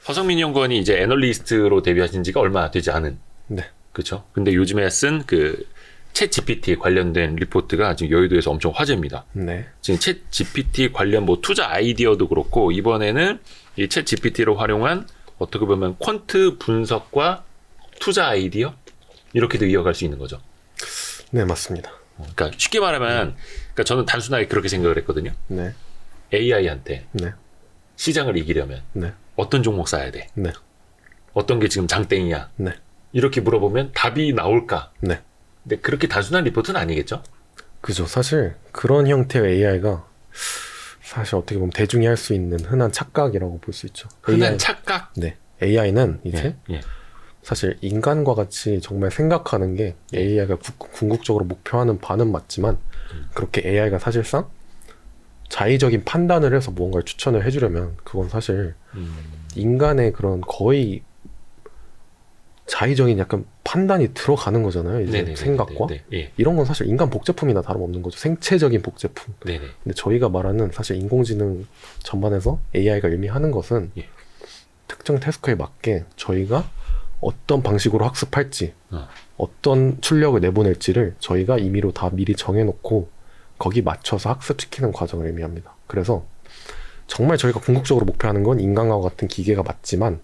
서성민 연구원이 이제 애널리스트로 데뷔하신 지가 얼마 되지 않은. 네. 그렇죠. 근데 요즘에 쓴 그 챗 GPT 관련된 리포트가 지금 여의도에서 엄청 화제입니다. 네. 지금 챗 GPT 관련 뭐 투자 아이디어도 그렇고 이번에는 이 챗 GPT로 활용한 어떻게 보면 퀀트 분석과 투자 아이디어 이렇게도 이어갈 수 있는 거죠. 네, 맞습니다. 그러니까 쉽게 말하면 그러니까 저는 단순하게 그렇게 생각을 했거든요. 네. AI한테 네. 시장을 이기려면 네. 어떤 종목 사야 돼? 네. 어떤 게 지금 장땡이야? 네. 이렇게 물어보면 답이 나올까? 네. 근데 그렇게 단순한 리포트는 아니겠죠? 그죠. 사실 그런 형태의 AI가 사실 어떻게 보면 대중이 할 수 있는 흔한 착각이라고 볼 수 있죠. 흔한 착각? 네. AI는 이제 예. 사실 인간과 같이 정말 생각하는 게 AI가 궁극적으로 목표하는 바는 맞지만 그렇게 AI가 사실상 자의적인 판단을 해서 무언가를 추천을 해주려면 그건 사실 인간의 그런 거의 자의적인 약간 판단이 들어가는 거잖아요. 이제 네네네네네. 생각과 예. 이런 건 사실 인간 복제품이나 다름없는 거죠. 생체적인 복제품. 네네. 근데 저희가 말하는 사실 인공지능 전반에서 AI가 의미하는 것은 예. 특정 태스크에 맞게 저희가 어떤 방식으로 학습할지 어. 어떤 출력을 내보낼지를 저희가 임의로 다 미리 정해놓고 거기 맞춰서 학습시키는 과정을 의미합니다. 그래서 정말 저희가 궁극적으로 목표하는 건 인간과 같은 기계가 맞지만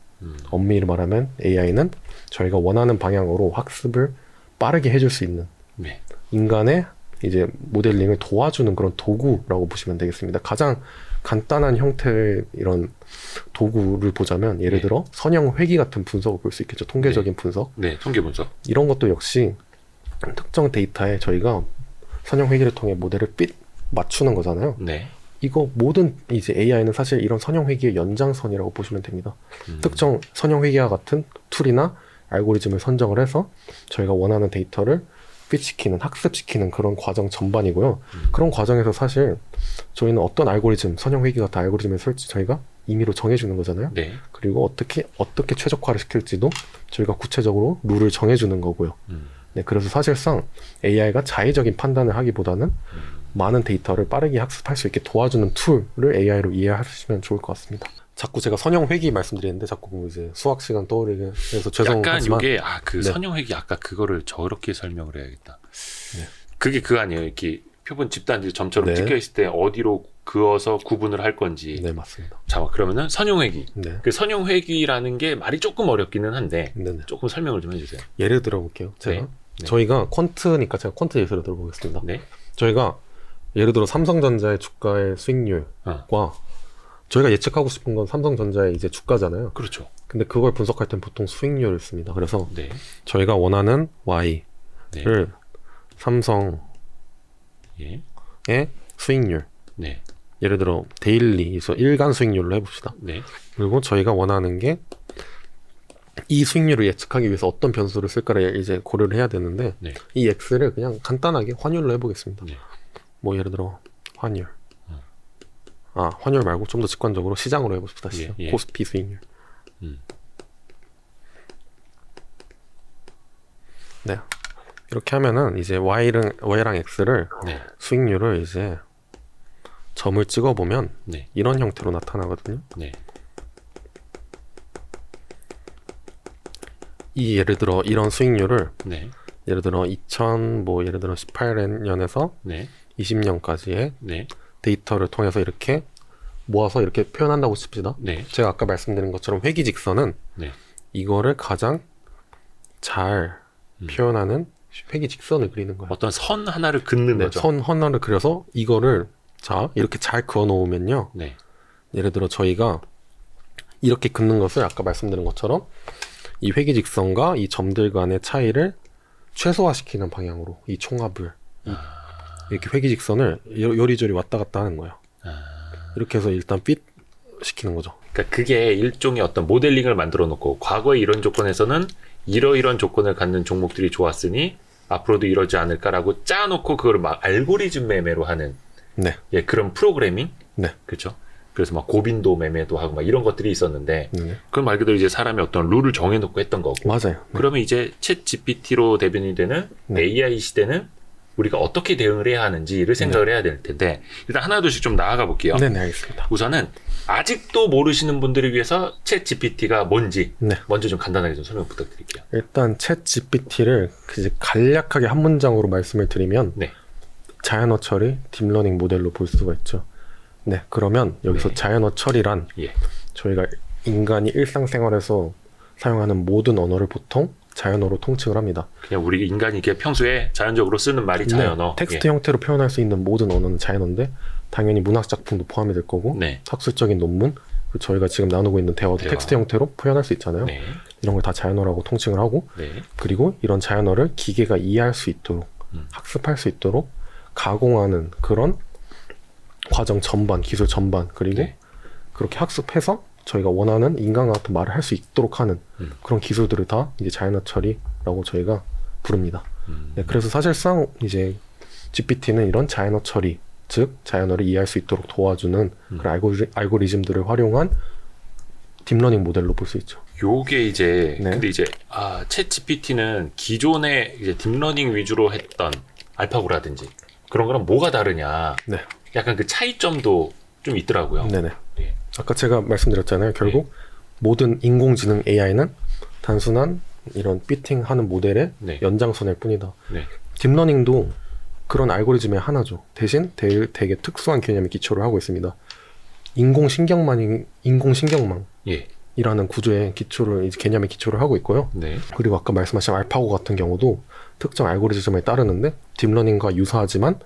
엄밀히 말하면 AI는 저희가 원하는 방향으로 학습을 빠르게 해줄 수 있는 네. 인간의 이제 모델링을 도와주는 그런 도구라고 보시면 되겠습니다. 가장 간단한 형태의 이런 도구를 보자면 예를 들어 선형 회귀 같은 분석을 볼 수 있겠죠. 통계적인 분석. 네, 통계 분석. 이런 것도 역시 특정 데이터에 저희가 선형 회귀를 통해 모델을 맞추는 거잖아요. 네. 이거 모든 이제 AI는 사실 이런 선형 회귀의 연장선이라고 보시면 됩니다. 특정 선형 회귀와 같은 툴이나 알고리즘을 선정을 해서 저희가 원하는 데이터를 핏시키는, 학습시키는 그런 과정 전반이고요. 그런 과정에서 사실 저희는 어떤 알고리즘, 선형 회귀 같은 알고리즘을 쓸지 저희가 임의로 정해주는 거잖아요. 네. 그리고 어떻게 최적화를 시킬지도 저희가 구체적으로 룰을 정해주는 거고요. 네, 그래서 사실상 AI가 자의적인 판단을 하기보다는 많은 데이터를 빠르게 학습할 수 있게 도와주는 툴을 AI로 이해하시면 좋을 것 같습니다. 자꾸 제가 선형 회귀 말씀드리는데 자꾸 이제 수학 시간 떠오르게 해서 죄송하지만 약간 이게 그 네. 선형 회귀 아까 그거를 저렇게 설명을 해야겠다. 네. 그게 그거 아니에요. 이렇게 표본 집단지 점처럼 네. 찍혀 있을 때 어디로 그어서 구분을 할 건지. 네, 맞습니다. 자, 그러면은 선형 회귀. 네. 그 선형 회귀라는 게 말이 조금 어렵기는 한데 네네. 조금 설명을 좀 해주세요. 예를 들어볼게요. 제가 네. 저희가 퀀트니까 제가 퀀트 예시로 들어보겠습니다. 네. 저희가 예를 들어 삼성전자의 주가의 수익률과 저희가 예측하고 싶은 건 삼성전자의 이제 주가잖아요. 그렇죠. 근데 그걸 분석할 땐 보통 수익률을 씁니다. 그래서 네. 저희가 원하는 Y를 네. 삼성의 예. 수익률, 네. 예를 들어 데일리에서 일간 수익률로 해봅시다. 네. 그리고 저희가 원하는 게 이 수익률을 예측하기 위해서 어떤 변수를 쓸까를 이제 고려를 해야 되는데 네. 이 X를 그냥 간단하게 환율로 해보겠습니다. 네. 뭐 예를 들어 환율, 환율 말고 좀 더 직관적으로 시장으로 해봅시다. 시장. 예. 코스피 수익률. 네. 이렇게 하면은 이제 Y랑 X를 네. 수익률을 이제 점을 찍어보면 네. 이런 형태로 나타나거든요. 네. 이 예를 들어 이런 수익률을 네. 예를 들어 예를 들어 18년에서 네. 20년까지의 네. 데이터를 통해서 이렇게 모아서 이렇게 표현한다고 칩시다. 네. 제가 아까 말씀드린 것처럼 회귀직선은 네. 이거를 가장 잘 표현하는 회귀직선을 그리는 거예요. 어떤 선 하나를 긋는 네, 거죠. 선 하나를 그려서 이거를 자 이렇게 잘 그어 놓으면요. 네. 예를 들어 저희가 이렇게 긋는 것을 아까 말씀드린 것처럼 이 회귀직선과 이 점들 간의 차이를 최소화시키는 방향으로 이 총합을 이렇게 회귀직선을 요리조리 왔다 갔다 하는 거예요. 이렇게 해서 일단 핏 시키는 거죠. 그러니까 그게 일종의 어떤 모델링을 만들어 놓고 과거에 이런 조건에서는 이러이런 조건을 갖는 종목들이 좋았으니 앞으로도 이러지 않을까라고 짜놓고 그걸 막 알고리즘 매매로 하는 네. 예, 그런 프로그래밍? 네. 그렇죠. 그래서 막 고빈도 매매도 하고 막 이런 것들이 있었는데 네. 그건 말 그대로 이제 사람이 어떤 룰을 정해놓고 했던 거고 맞아요. 네. 그러면 이제 챗 GPT로 대변이 되는 네. AI 시대는 우리가 어떻게 대응을 해야 하는지를 생각을 해야 될 텐데 일단 하나둘씩 좀 나아가 볼게요. 네, 알겠습니다. 우선은 아직도 모르시는 분들을 위해서 챗 GPT가 뭔지 네. 먼저 좀 간단하게 좀 설명 부탁드릴게요. 일단 챗 GPT를 간략하게 한 문장으로 말씀을 드리면 네. 자연어 처리 딥러닝 모델로 볼 수가 있죠. 네, 그러면 여기서 네. 자연어 처리란 예. 저희가 인간이 일상생활에서 사용하는 모든 언어를 보통 자연어로 통칭을 합니다. 그냥 우리 인간이 이렇게 평소에 자연적으로 쓰는 말이 자연어. 네, 텍스트 형태로 표현할 수 있는 모든 언어는 자연어인데 당연히 문학 작품도 포함이 될 거고 네. 학술적인 논문, 저희가 지금 나누고 있는 대화도 대화. 텍스트 형태로 표현할 수 있잖아요. 네. 이런 걸 다 자연어라고 통칭을 하고 네. 그리고 이런 자연어를 기계가 이해할 수 있도록 학습할 수 있도록 가공하는 그런 과정 전반, 기술 전반 그리고 네. 그렇게 학습해서 저희가 원하는 인간과 같은 말을 할 수 있도록 하는 그런 기술들을 다 이제 자연어 처리라고 저희가 부릅니다. 네, 그래서 사실상 이제 GPT는 이런 자연어 처리, 즉 자연어를 이해할 수 있도록 도와주는 그런 알고리즘들을 활용한 딥러닝 모델로 볼 수 있죠. 요게 이제 네. 근데 이제 챗 GPT는 기존에 이제 딥러닝 위주로 했던 알파고라든지 그런 거랑 뭐가 다르냐. 네. 약간 그 차이점도 좀 있더라고요. 네네. 예. 아까 제가 말씀드렸잖아요. 결국 모든 인공지능 AI는 단순한 이런 피팅하는 모델의 네. 연장선일 뿐이다. 네. 딥러닝도 그런 알고리즘의 하나죠. 대신 되게 특수한 개념의 기초를 하고 있습니다. 인공신경망이라는 예. 구조의 기초를 이제 개념의 기초를 하고 있고요. 네. 그리고 아까 말씀하신 알파고 같은 경우도 특정 알고리즘에 따르는데 딥러닝과 유사하지만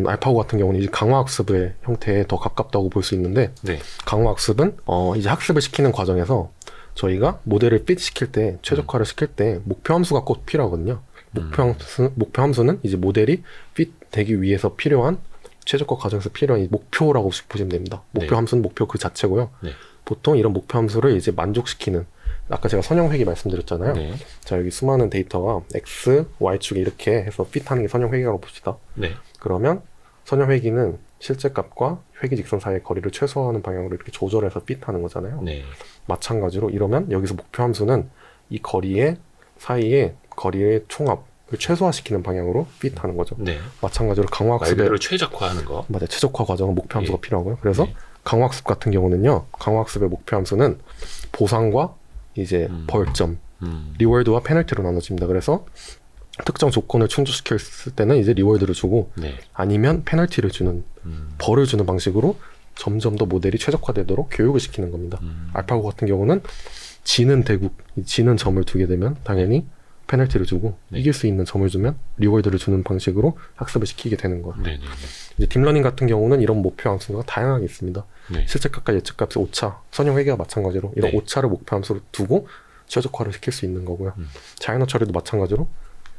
알파고 같은 경우는 이제 강화학습의 형태에 더 가깝다고 볼 수 있는데 네. 강화학습은 이제 학습을 시키는 과정에서 저희가 모델을 핏시킬 때 최적화를 시킬 때 목표 함수가 꼭 필요하거든요. 목표 함수는 이제 모델이 핏 되기 위해서 필요한 최적화 과정에서 필요한 이 목표라고 보시면 됩니다. 목표 네. 함수는 목표 그 자체고요. 네. 보통 이런 목표 함수를 이제 만족시키는 아까 제가 선형회귀 말씀드렸잖아요. 네. 자, 여기 수많은 데이터가 X, Y축에 이렇게 해서 핏하는 게 선형회귀라고 봅시다. 네. 그러면 선형회귀는 실제 값과 회귀 직선 사이의 거리를 최소화하는 방향으로 이렇게 조절해서 핏하는 거잖아요. 네. 마찬가지로 이러면 여기서 목표 함수는 이 거리의 사이의 거리의 총합을 최소화시키는 방향으로 핏하는 거죠. 네. 마찬가지로 말 강화학습의 그대로 최적화하는 거. 맞아요. 최적화 과정은 목표 함수가 예. 필요하고요. 그래서 네. 강화학습 같은 경우는요. 강화학습의 목표 함수는 보상과 이제 벌점, 리워드와 페널티로 나눠집니다. 그래서 특정 조건을 충족시켰을 때는 이제 리워드를 주고 네. 아니면 페널티를 주는 벌을 주는 방식으로 점점 더 모델이 최적화되도록 교육을 시키는 겁니다. 알파고 같은 경우는 지는 점을 두게 되면 당연히 페널티를 주고 네. 이길 수 있는 점을 주면 리워드를 주는 방식으로 학습을 시키게 되는 거예요. 네. 네. 이제 딥러닝 같은 경우는 이런 목표 함수가 다양하게 있습니다. 네. 실제값과 예측값의 오차, 선형회계와 마찬가지로 이런 네. 오차를 목표 함수로 두고 최적화를 시킬 수 있는 거고요. 자연어 처리도 마찬가지로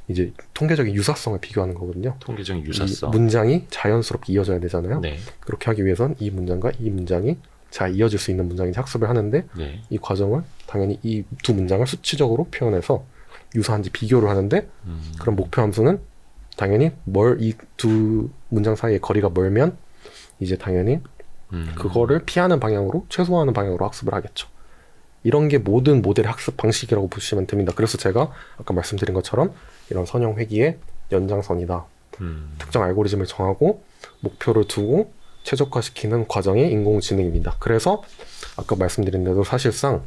이제 통계적인 유사성을 비교하는 거거든요. 통계적인 이 유사성. 문장이 자연스럽게 이어져야 되잖아요. 네. 그렇게 하기 위해선 이 문장과 이 문장이 잘 이어질 수 있는 문장인지 학습을 하는데 네. 이 과정을 당연히 이 두 문장을 수치적으로 표현해서 유사한지 비교를 하는데 그런 목표 함수는 당연히 이 두 문장 사이의 거리가 멀면 이제 당연히 그거를 피하는 방향으로 최소화하는 방향으로 학습을 하겠죠. 이런 게 모든 모델의 학습 방식이라고 보시면 됩니다. 그래서 제가 아까 말씀드린 것처럼 이런 선형회귀의 연장선이다. 특정 알고리즘을 정하고 목표를 두고 최적화시키는 과정이 인공지능입니다. 그래서 아까 말씀드린 대로 사실상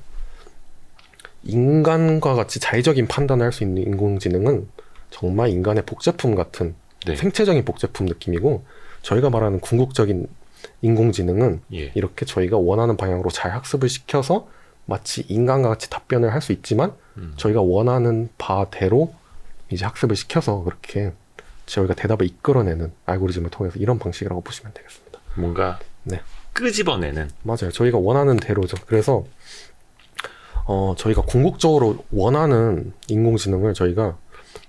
인간과 같이 자의적인 판단을 할 수 있는 인공지능은 정말 인간의 복제품 같은 네. 생체적인 복제품 느낌이고 저희가 말하는 궁극적인 인공지능은 예. 이렇게 저희가 원하는 방향으로 잘 학습을 시켜서 마치 인간과 같이 답변을 할 수 있지만 저희가 원하는 바대로 이제 학습을 시켜서 그렇게 저희가 대답을 이끌어내는 알고리즘을 통해서 이런 방식이라고 보시면 되겠습니다. 뭔가 네. 끄집어내는. 맞아요. 저희가 원하는 대로죠. 그래서 저희가 궁극적으로 원하는 인공지능을 저희가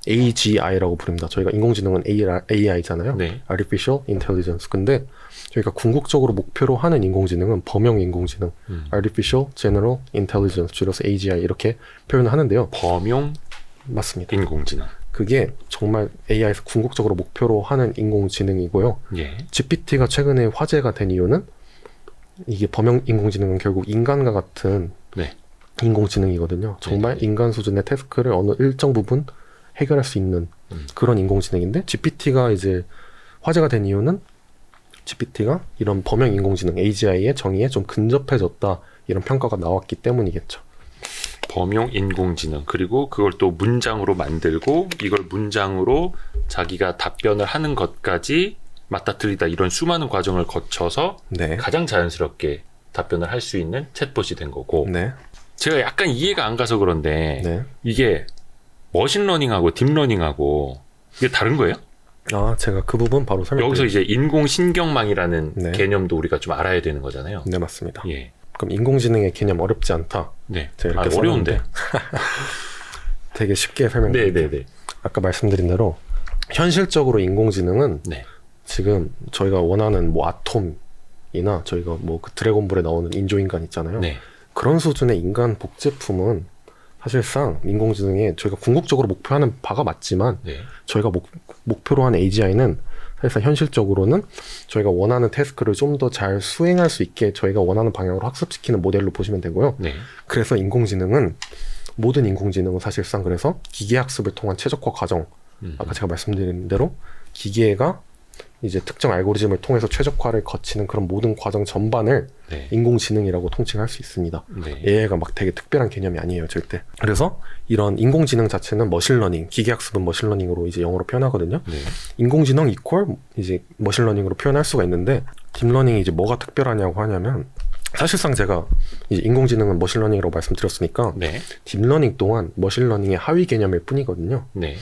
AGI라고 부릅니다. 저희가 인공지능은 AI잖아요. 네. Artificial Intelligence. 근데 저희가 궁극적으로 목표로 하는 인공지능은 범용 인공지능, Artificial General Intelligence, 줄여서 AGI 이렇게 표현을 하는데요. 범용 맞습니다. 인공지능. 그게 정말 AI에서 궁극적으로 목표로 하는 인공지능이고요. 예. GPT가 최근에 화제가 된 이유는 이게 범용 인공지능은 결국 인간과 같은 네. 인공지능이거든요. 정말 인간 수준의 태스크를 어느 일정 부분 해결할 수 있는 그런 인공지능인데 GPT가 이제 화제가 된 이유는 GPT가 이런 범용 인공지능 AGI의 정의에 좀 근접해졌다 이런 평가가 나왔기 때문이겠죠. 범용 인공지능 그리고 그걸 또 문장으로 만들고 이걸 문장으로 자기가 답변을 하는 것까지 맞다 틀리다 이런 수많은 과정을 거쳐서 네. 가장 자연스럽게 답변을 할 수 있는 챗봇이 된 거고 네. 제가 약간 이해가 안 가서 그런데 네. 이게 머신러닝하고 딥러닝하고 이게 다른 거예요? 아, 제가 그 부분 바로 설명드릴게요. 여기서 이제 인공신경망이라는 네. 개념도 우리가 좀 알아야 되는 거잖아요. 네, 맞습니다. 예. 그럼 인공지능의 개념 어렵지 않다. 네. 제가 이렇게 어려운데. 되게 쉽게 설명드릴게요. 네네네. 아까 말씀드린 대로 현실적으로 인공지능은 네. 지금 저희가 원하는 뭐 아톰이나 저희가 뭐 그 드래곤볼에 나오는 인조인간 있잖아요. 네. 그런 수준의 인간 복제품은 사실상 인공지능에 저희가 궁극적으로 목표하는 바가 맞지만 네. 저희가 목표로 하는 AGI는 사실상 현실적으로는 저희가 원하는 태스크를 좀 더 잘 수행할 수 있게 저희가 원하는 방향으로 학습시키는 모델로 보시면 되고요. 네. 그래서 모든 인공지능은 사실상 그래서 기계학습을 통한 최적화 과정, 아까 제가 말씀드린 대로 기계가 이제 특정 알고리즘을 통해서 최적화를 거치는 그런 모든 과정 전반을 네. 인공지능이라고 통칭할 수 있습니다. 네. AI가 막 되게 특별한 개념이 아니에요, 절대. 그래서 이런 인공지능 자체는 머신러닝, 기계학습은 머신러닝으로 이제 영어로 표현하거든요. 네. 인공지능 이퀄 이제 머신러닝으로 표현할 수가 있는데 딥러닝이 이제 뭐가 특별하냐고 하냐면 사실상 제가 이제 인공지능은 머신러닝이라고 말씀드렸으니까 네. 딥러닝 또한 머신러닝의 하위 개념일 뿐이거든요. 네.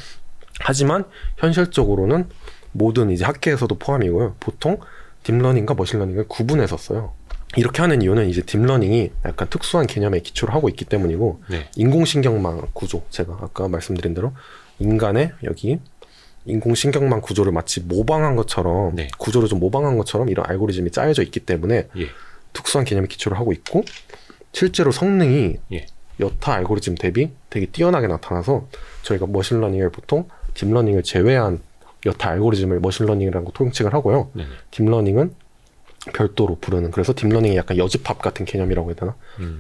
하지만 현실적으로는 모든 이제 학계에서도 포함이고요. 보통 딥러닝과 머신러닝을 구분해서 써요. 이렇게 하는 이유는 이제 딥러닝이 약간 특수한 개념에 기초를 하고 있기 때문이고 네. 인공신경망 구조, 제가 아까 말씀드린 대로 인간의 여기 인공신경망 구조를 마치 모방한 것처럼 네. 구조를 좀 모방한 것처럼 이런 알고리즘이 짜여져 있기 때문에 예. 특수한 개념에 기초를 하고 있고 실제로 성능이 예. 여타 알고리즘 대비 되게 뛰어나게 나타나서 저희가 머신러닝을 보통 딥러닝을 제외한 여타 알고리즘을 머신러닝이라고 통칭을 하고요. 네. 딥러닝은 별도로 부르는, 그래서 딥러닝이 약간 여집합 같은 개념이라고 해야 되나?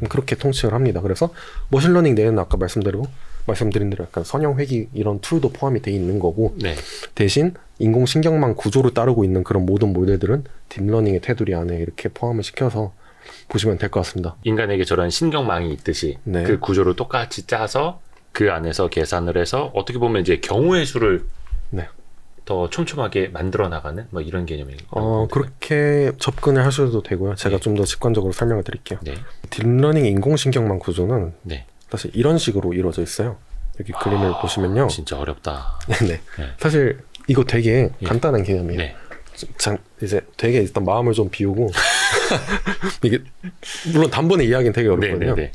그렇게 통칭을 합니다. 그래서 머신러닝 내에는 아까 말씀드린 대로 약간 선형회귀 이런 툴도 포함이 돼 있는 거고 네. 대신 인공신경망 구조를 따르고 있는 그런 모든 모델들은 딥러닝의 테두리 안에 이렇게 포함을 시켜서 보시면 될 것 같습니다. 인간에게 저런 신경망이 있듯이 네. 그 구조를 똑같이 짜서 그 안에서 계산을 해서 어떻게 보면 이제 경우의 수를 네. 더 촘촘하게 만들어 나가는 뭐 이런 개념이에요. 그렇게 접근을 하셔도 되고요. 제가 네. 좀 더 직관적으로 설명을 드릴게요. 네. 딥러닝 인공신경망 구조는 네. 사실 이런 식으로 이루어져 있어요. 여기 그림을 보시면요. 진짜 어렵다. 네. 네. 사실 이거 되게 예. 간단한 개념이에요. 네. 이제 되게 일단 마음을 좀 비우고 이게 물론 단번에 이야기는 되게 네. 어렵거든요. 네.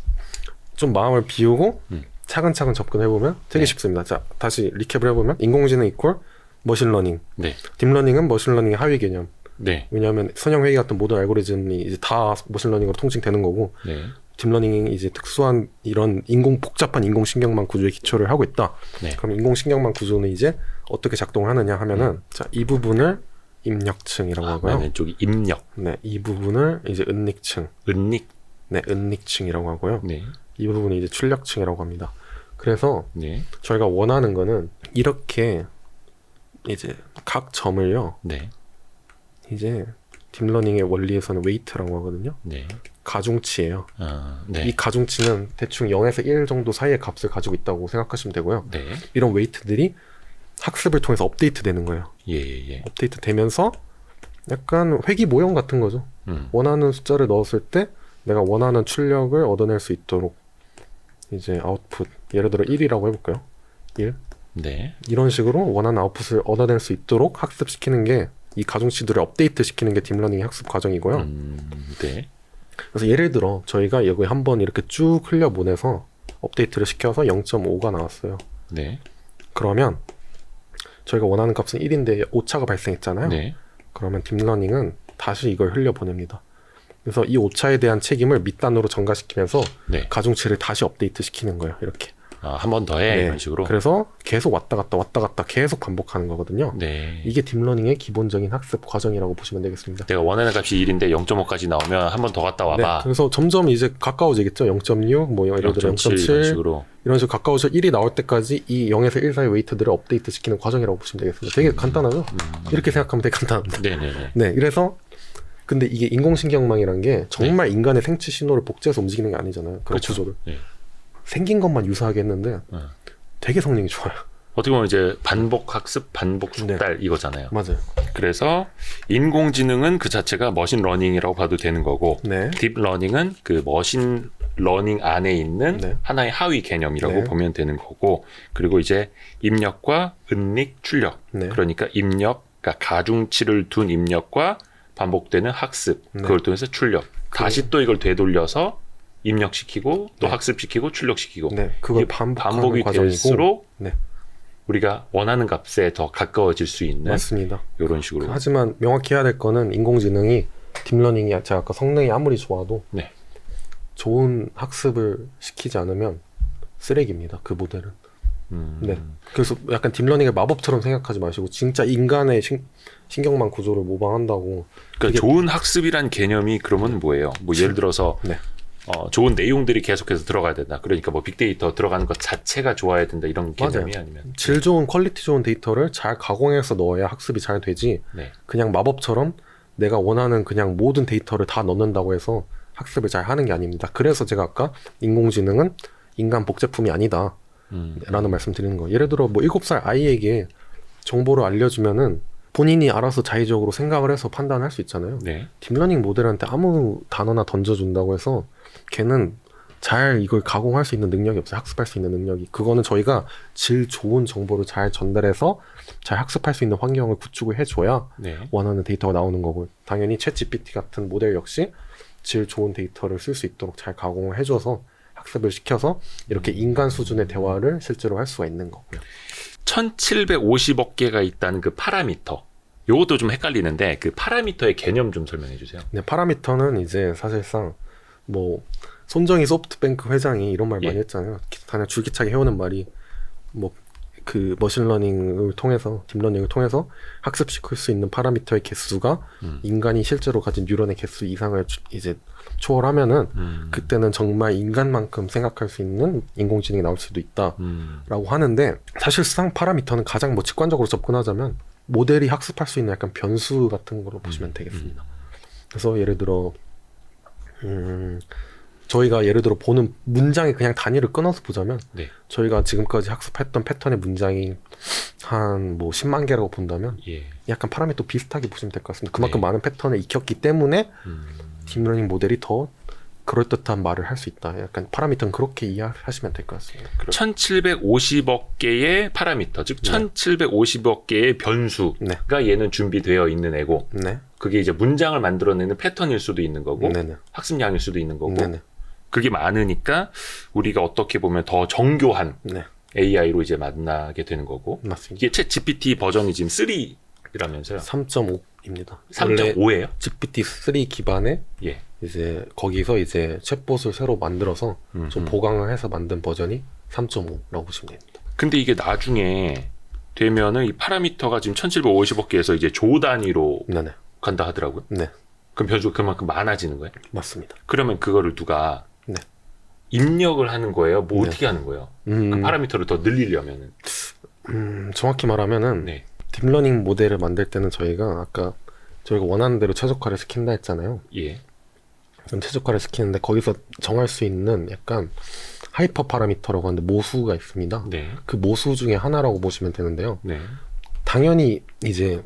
좀 마음을 비우고 음. 차근차근 접근해보면 되게 네. 쉽습니다. 자, 다시 리캡을 해보면 인공지능 이퀄 머신러닝, 네. 딥러닝은 머신러닝의 하위 개념. 네. 왜냐하면 선형회귀 같은 모든 알고리즘이 이제 다 머신러닝으로 통칭되는 거고 네. 딥러닝이 이제 특수한 이런 복잡한 인공신경망 구조에 기초를 하고 있다. 네. 그럼 인공신경망 구조는 이제 어떻게 작동을 하느냐 하면은 자, 이 부분을 입력층이라고 하고요. 맨 왼쪽이 입력, 네, 이 부분을 이제 은닉층, 은닉. 네, 은닉층이라고 하고요. 네. 이 부분이 이제 출력층이라고 합니다. 그래서 네. 저희가 원하는 거는 이렇게 이제 각 점을요, 네. 이제 딥러닝의 원리에서는 웨이트라고 하거든요. 네. 가중치예요. 네. 이 가중치는 대충 0에서 1 정도 사이의 값을 가지고 있다고 생각하시면 되고요. 네. 이런 웨이트들이 학습을 통해서 업데이트 되는 거예요. 예, 예, 예. 업데이트 되면서 약간 회귀 모형 같은 거죠. 원하는 숫자를 넣었을 때 내가 원하는 출력을 얻어낼 수 있도록 이제 아웃풋, 예를 들어 1이라고 해볼까요? 1. 네. 이런 식으로 원하는 아웃풋을 얻어낼 수 있도록 학습시키는 게, 이 가중치들을 업데이트 시키는 게 딥러닝의 학습 과정이고요. 네. 그래서 예를 들어 저희가 여기 한번 이렇게 쭉 흘려보내서 업데이트를 시켜서 0.5가 나왔어요. 네. 그러면 저희가 원하는 값은 1인데 오차가 발생했잖아요. 네. 그러면 딥러닝은 다시 이걸 흘려보냅니다. 그래서 이 오차에 대한 책임을 밑단으로 전가시키면서 네. 가중치를 다시 업데이트 시키는 거예요. 이렇게. 한 번 더 해. 네. 이런 식으로. 그래서 계속 왔다 갔다 계속 반복하는 거거든요. 네. 이게 딥러닝의 기본적인 학습 과정이라고 보시면 되겠습니다. 내가 원하는 값이 1인데 0.5까지 나오면 한 번 더 갔다 네, 와봐. 그래서 점점 이제 가까워지겠죠. 0.6, 뭐 예를 들어 0.7 0.7 이런 식으로. 이런 식으로 가까워져 1이 나올 때까지 이 0에서 1 사이 웨이트들을 업데이트 시키는 과정이라고 보시면 되겠습니다. 되게 간단하죠? 이렇게 생각하면 되게 간단합니다. 네네네. 네, 이래서 근데 이게 인공신경망이란 게 정말 인간의 생체 신호를 복제해서 움직이는 게 아니잖아요. 그런 그렇죠. 구조를. 네. 생긴 것만 유사하게 했는데 되게 성능이 좋아요. 어떻게 보면 이제 반복 학습, 반복 숙달 이거잖아요. 맞아요. 그래서 인공지능은 그 자체가 머신 러닝이라고 봐도 되는 거고, 네. 딥러닝은 그 머신 러닝 안에 있는 네. 하나의 하위 개념이라고 네. 보면 되는 거고, 그리고 이제 입력과 은닉, 출력. 네. 그러니까 입력, 그러니까 가중치를 둔 입력과 반복되는 학습, 네. 그걸 통해서 출력. 다시 또 이걸 되돌려서 입력시키고 또 네. 학습시키고 출력시키고. 네. 그걸 이게 반복하는 반복이 과정이고. 될수록 네. 우리가 원하는 값에 더 가까워질 수 있는 맞습니다. 이런 식으로. 하지만 명확히 해야 될 거는 인공지능이 딥러닝이 제가 아까 성능이 아무리 좋아도 네. 좋은 학습을 시키지 않으면 쓰레기입니다. 그 모델은. 네. 그래서 약간 딥러닝을 마법처럼 생각하지 마시고 진짜 인간의 신경망 구조를 모방한다고. 그러니까 그게- 좋은 학습이란 개념이 그러면 뭐예요? 뭐 예를 들어서 네. 좋은 내용들이 계속해서 들어가야 된다. 그러니까 뭐 빅데이터 들어가는 것 자체가 좋아야 된다. 이런 개념이 맞아요. 아니면 질 좋은 퀄리티 좋은 데이터를 잘 가공해서 넣어야 학습이 잘 되지. 네. 그냥 마법처럼 내가 원하는 그냥 모든 데이터를 다 넣는다고 해서 학습을 잘 하는 게 아닙니다. 그래서 제가 아까 인공지능은 인간 복제품이 아니다 라는 말씀 드리는 거예요. 예를 들어 뭐 7살 아이에게 정보를 알려주면은 본인이 알아서 자의적으로 생각을 해서 판단할 수 있잖아요. 네. 딥러닝 모델한테 아무 단어나 던져준다고 해서 걔는 잘 이걸 가공할 수 있는 능력이 없어요. 학습할 수 있는 능력이. 그거는 저희가 질 좋은 정보를 잘 전달해서 잘 학습할 수 있는 환경을 구축을 해줘야 네. 원하는 데이터가 나오는 거고, 당연히 챗 GPT 같은 모델 역시 질 좋은 데이터를 쓸 수 있도록 잘 가공을 해줘서 학습을 시켜서 이렇게 인간 수준의 대화를 실제로 할 수가 있는 거고요. 1750억 개가 있다는 그 파라미터. 요것도 좀 헷갈리는데 그 파라미터의 개념 좀 설명해 주세요. 네, 파라미터는 이제 사실상 뭐 손정희 소프트뱅크 회장이 이런 말 예. 많이 했잖아요. 그냥 줄기차게 해오는 말이 뭐 그 머신러닝을 통해서 딥러닝을 통해서 학습시킬 수 있는 파라미터의 개수가 인간이 실제로 가진 뉴런의 개수 이상을 이제 초월하면은 그때는 정말 인간만큼 생각할 수 있는 인공지능이 나올 수도 있다라고 하는데, 사실상 파라미터는 가장 뭐 직관적으로 접근하자면 모델이 학습할 수 있는 약간 변수 같은 거로 보시면 되겠습니다. 그래서 예를 들어 저희가 예를 들어 보는 문장의 그냥 단위를 끊어서 보자면 네. 저희가 지금까지 학습했던 패턴의 문장이 한 뭐 10만 개라고 본다면 예. 약간 파라미터 비슷하게 보시면 될 것 같습니다. 그만큼 네. 많은 패턴을 익혔기 때문에 딥러닝 모델이 더 그럴듯한 말을 할 수 있다. 약간 파라미터는 그렇게 이해하시면 될 것 같습니다. 1750억 개의 파라미터, 즉 네. 1750억 개의 변수가 얘는 준비되어 있는 애고, 네. 그게 이제 문장을 만들어내는 패턴일 수도 있는 거고, 네네. 학습량일 수도 있는 거고, 네네. 그게 많으니까 우리가 어떻게 보면 더 정교한 네. AI로 이제 만나게 되는 거고, 맞습니다. 이게 챗 GPT 버전이 지금 3라면서요? 3.5입니다. 3.5예요? GPT-3 기반의 예. 이제 거기서 이제 챗봇을 새로 만들어서 좀 보강을 해서 만든 버전이 3.5라고 보시면 됩니다. 근데 이게 나중에 되면은 이 파라미터가 지금 1750억 개에서 이제 조 단위로 네네. 간다 하더라고요. 네. 그럼 변수가 그만큼 많아지는 거예요? 맞습니다. 그러면 그거를 누가 네. 입력을 하는 거예요? 뭐 네. 어떻게 하는 거예요? 그 파라미터를 더 늘리려면은. 정확히 말하면은 네. 딥러닝 모델을 만들 때는 저희가 아까 저희가 원하는 대로 최적화를 시킨다 했잖아요. 예. 그럼 최적화를 시키는데 거기서 정할 수 있는 약간 하이퍼 파라미터라고 하는데 모수가 있습니다. 네. 그 모수 중에 하나라고 보시면 되는데요. 네. 당연히 이제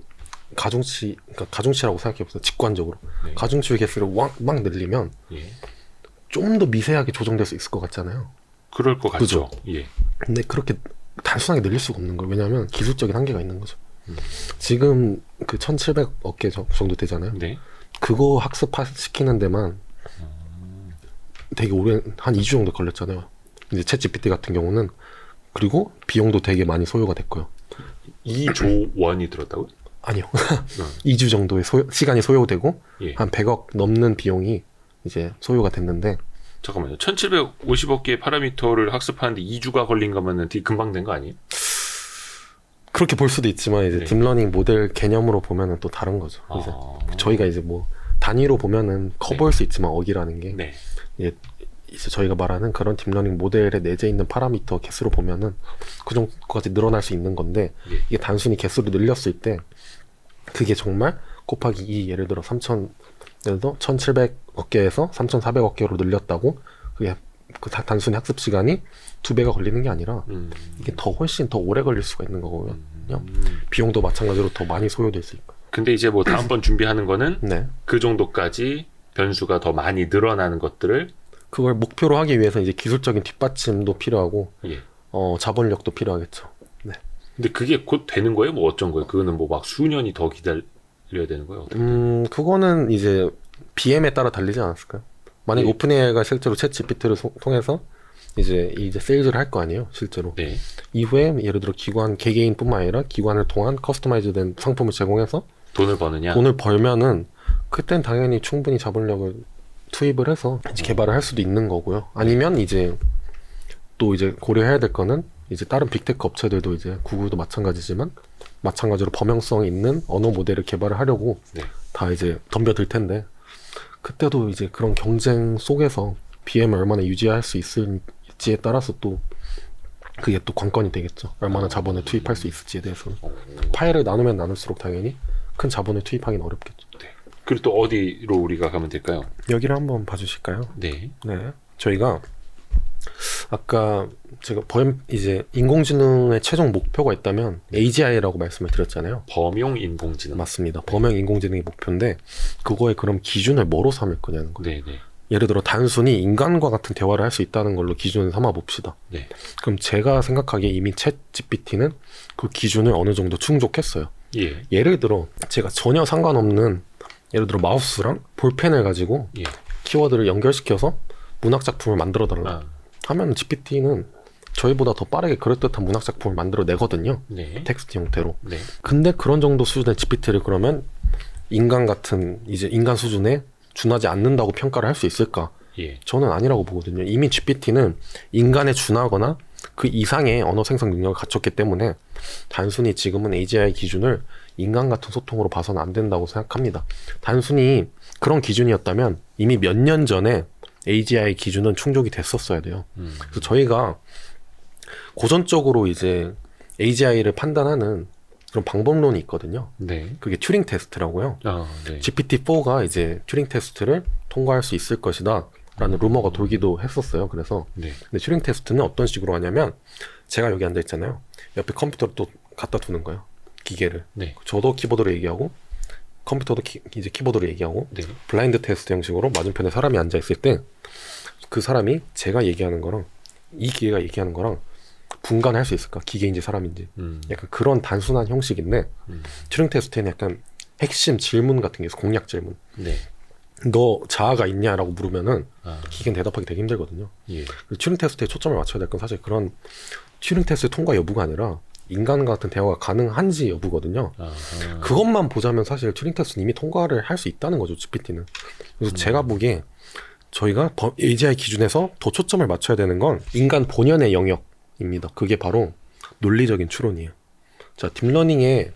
그러니까 가중치라고 생각해보세요. 직관적으로. 네. 가중치의 개수를 막 늘리면 예. 좀 더 미세하게 조정될 수 있을 것 같잖아요. 그럴 것 같죠. 그죠? 예. 근데 그렇게 단순하게 늘릴 수가 없는 거예요. 왜냐하면 기술적인 한계가 있는 거죠. 지금 그 1700억 개 정도 되잖아요. 네. 그거 학습시키는 데만 되게 오래, 한 2주 정도 걸렸잖아요. 이제 챗 GPT 같은 경우는. 그리고 비용도 되게 많이 소요가 됐고요. 2조 원이 들었다고요? 아니요. 2주 정도의 시간이 소요되고 예. 한 100억 넘는 비용이 이제 소요가 됐는데, 잠깐만요. 1750억 개의 파라미터를 학습하는데 2주가 걸린 거면은 되게 금방 된 거 아니에요? 그렇게 볼 수도 있지만 이제 네. 딥러닝 모델 개념으로 보면은 또 다른 거죠. 이제 저희가 이제 뭐 단위로 보면은 커 네. 보일 수 있지만 어기라는 게 네. 이제 저희가 말하는 그런 딥러닝 모델에 내재 있는 파라미터 개수로 보면은 그 정도까지 늘어날 수 있는 건데 예. 이게 단순히 개수를 늘렸을 때 그게 정말 곱하기 2 예를 들어 1700억 개에서 3400억 개로 늘렸다고 그게 단순히 학습 시간이 2배가 걸리는 게 아니라 이게 더 훨씬 더 오래 걸릴 수가 있는 거고요. 비용도 마찬가지로 더 많이 소요될 수 있고. 근데 이제 뭐 다음번 준비하는 거는 네. 그 정도까지 변수가 더 많이 늘어나는 것들을 그걸 목표로 하기 위해서 이제 기술적인 뒷받침도 필요하고 예. 자본력도 필요하겠죠. 네. 근데 그게 곧 되는 거예요? 뭐 어쩐 거예요? 그거는 뭐 막 수년이 더 기다려야 되는 거예요? 어떻게? 그거는 이제 BM에 따라 달리지 않았을까요? 만약에 예. 오픈AI가 실제로 챗 GPT를 통해서 이제 세일즈를 할 거 아니에요, 실제로. 네. 이후에 예를 들어 개개인뿐만 아니라 기관을 통한 커스터마이즈된 상품을 제공해서 돈을 버느냐? 돈을 벌면은 그땐 당연히 충분히 자본력을 투입을 해서 이제 개발을 할 수도 있는 거고요. 아니면 이제 또 이제 고려해야 될 거는 이제 다른 빅테크 업체들도 이제 구글도 마찬가지지만 마찬가지로 범용성 있는 언어 모델을 개발을 하려고 네. 다 이제 덤벼들 텐데 그때도 이제 그런 경쟁 속에서 BM을 얼마나 유지할 수 있을지에 따라서 또 그게 또 관건이 되겠죠. 얼마나 자본을 투입할 수 있을지에 대해서는. 파일을 나누면 나눌수록 당연히 큰 자본을 투입하기는 어렵겠죠. 네. 그리고 또 어디로 우리가 가면 될까요? 여기를 한번 봐주실까요? 네. 네. 저희가 아까 제가 이제 인공지능의 최종 목표가 있다면 AGI라고 말씀을 드렸잖아요. 범용 인공지능. 맞습니다. 범용 인공지능이 목표인데 그거에 그럼 기준을 뭐로 삼을 거냐는 거예요. 네, 네. 예를 들어 단순히 인간과 같은 대화를 할 수 있다는 걸로 기준을 삼아 봅시다. 네. 그럼 제가 생각하기에 이미 챗 GPT는 그 기준을 어느 정도 충족했어요. 예. 예를 들어 제가 전혀 상관없는 예를 들어 마우스랑 볼펜을 가지고 예. 키워드를 연결시켜서 문학 작품을 만들어 달라 아. 하면 GPT는 저희보다 더 빠르게 그럴듯한 문학 작품을 만들어 내거든요. 네. 텍스트 형태로. 네. 근데 그런 정도 수준의 GPT를 그러면 인간 같은 이제 인간 수준에 준하지 않는다고 평가를 할 수 있을까? 예. 저는 아니라고 보거든요. 이미 GPT는 인간에 준하거나 그 이상의 언어 생성 능력을 갖췄기 때문에 단순히 지금은 AGI 기준을 인간 같은 소통으로 봐서는 안 된다고 생각합니다. 단순히 그런 기준이었다면 이미 몇 년 전에 AGI 기준은 충족이 됐었어야 돼요. 그래서 저희가 고전적으로 이제 AGI를 판단하는 그런 방법론이 있거든요. 네. 그게 튜링 테스트라고요. 아, 네. GPT-4가 이제 튜링 테스트를 통과할 수 있을 것이다 라는 루머가 돌기도 했었어요. 그래서 네. 근데 튜링 테스트는 어떤 식으로 하냐면 제가 여기 앉아 있잖아요. 옆에 컴퓨터를 또 갖다 두는 거예요. 기계를. 네. 저도 키보드로 얘기하고 컴퓨터도 이제 키보드로 얘기하고 네. 블라인드 테스트 형식으로 맞은편에 사람이 앉아 있을 때 그 사람이 제가 얘기하는 거랑 이 기계가 얘기하는 거랑 분간할 수 있을까? 기계인지 사람인지. 약간 그런 단순한 형식인데 튜링 테스트에는 약간 핵심 질문 같은 게 있어. 공략 질문. 네. 너 자아가 있냐라고 물으면은 아. 기계는 대답하기 되게 힘들거든요. 예. 그래서 튜링 테스트에 초점을 맞춰야 될 건 사실 그런 튜링 테스트 통과 여부가 아니라 인간과 같은 대화가 가능한지 여부거든요. 아. 그것만 보자면 사실 튜링 테스트는 이미 통과를 할 수 있다는 거죠, GPT는. 그래서 제가 보기에 저희가 AGI 기준에서 더 초점을 맞춰야 되는 건 인간 본연의 영역입니다. 그게 바로 논리적인 추론이에요. 자, 딥러닝의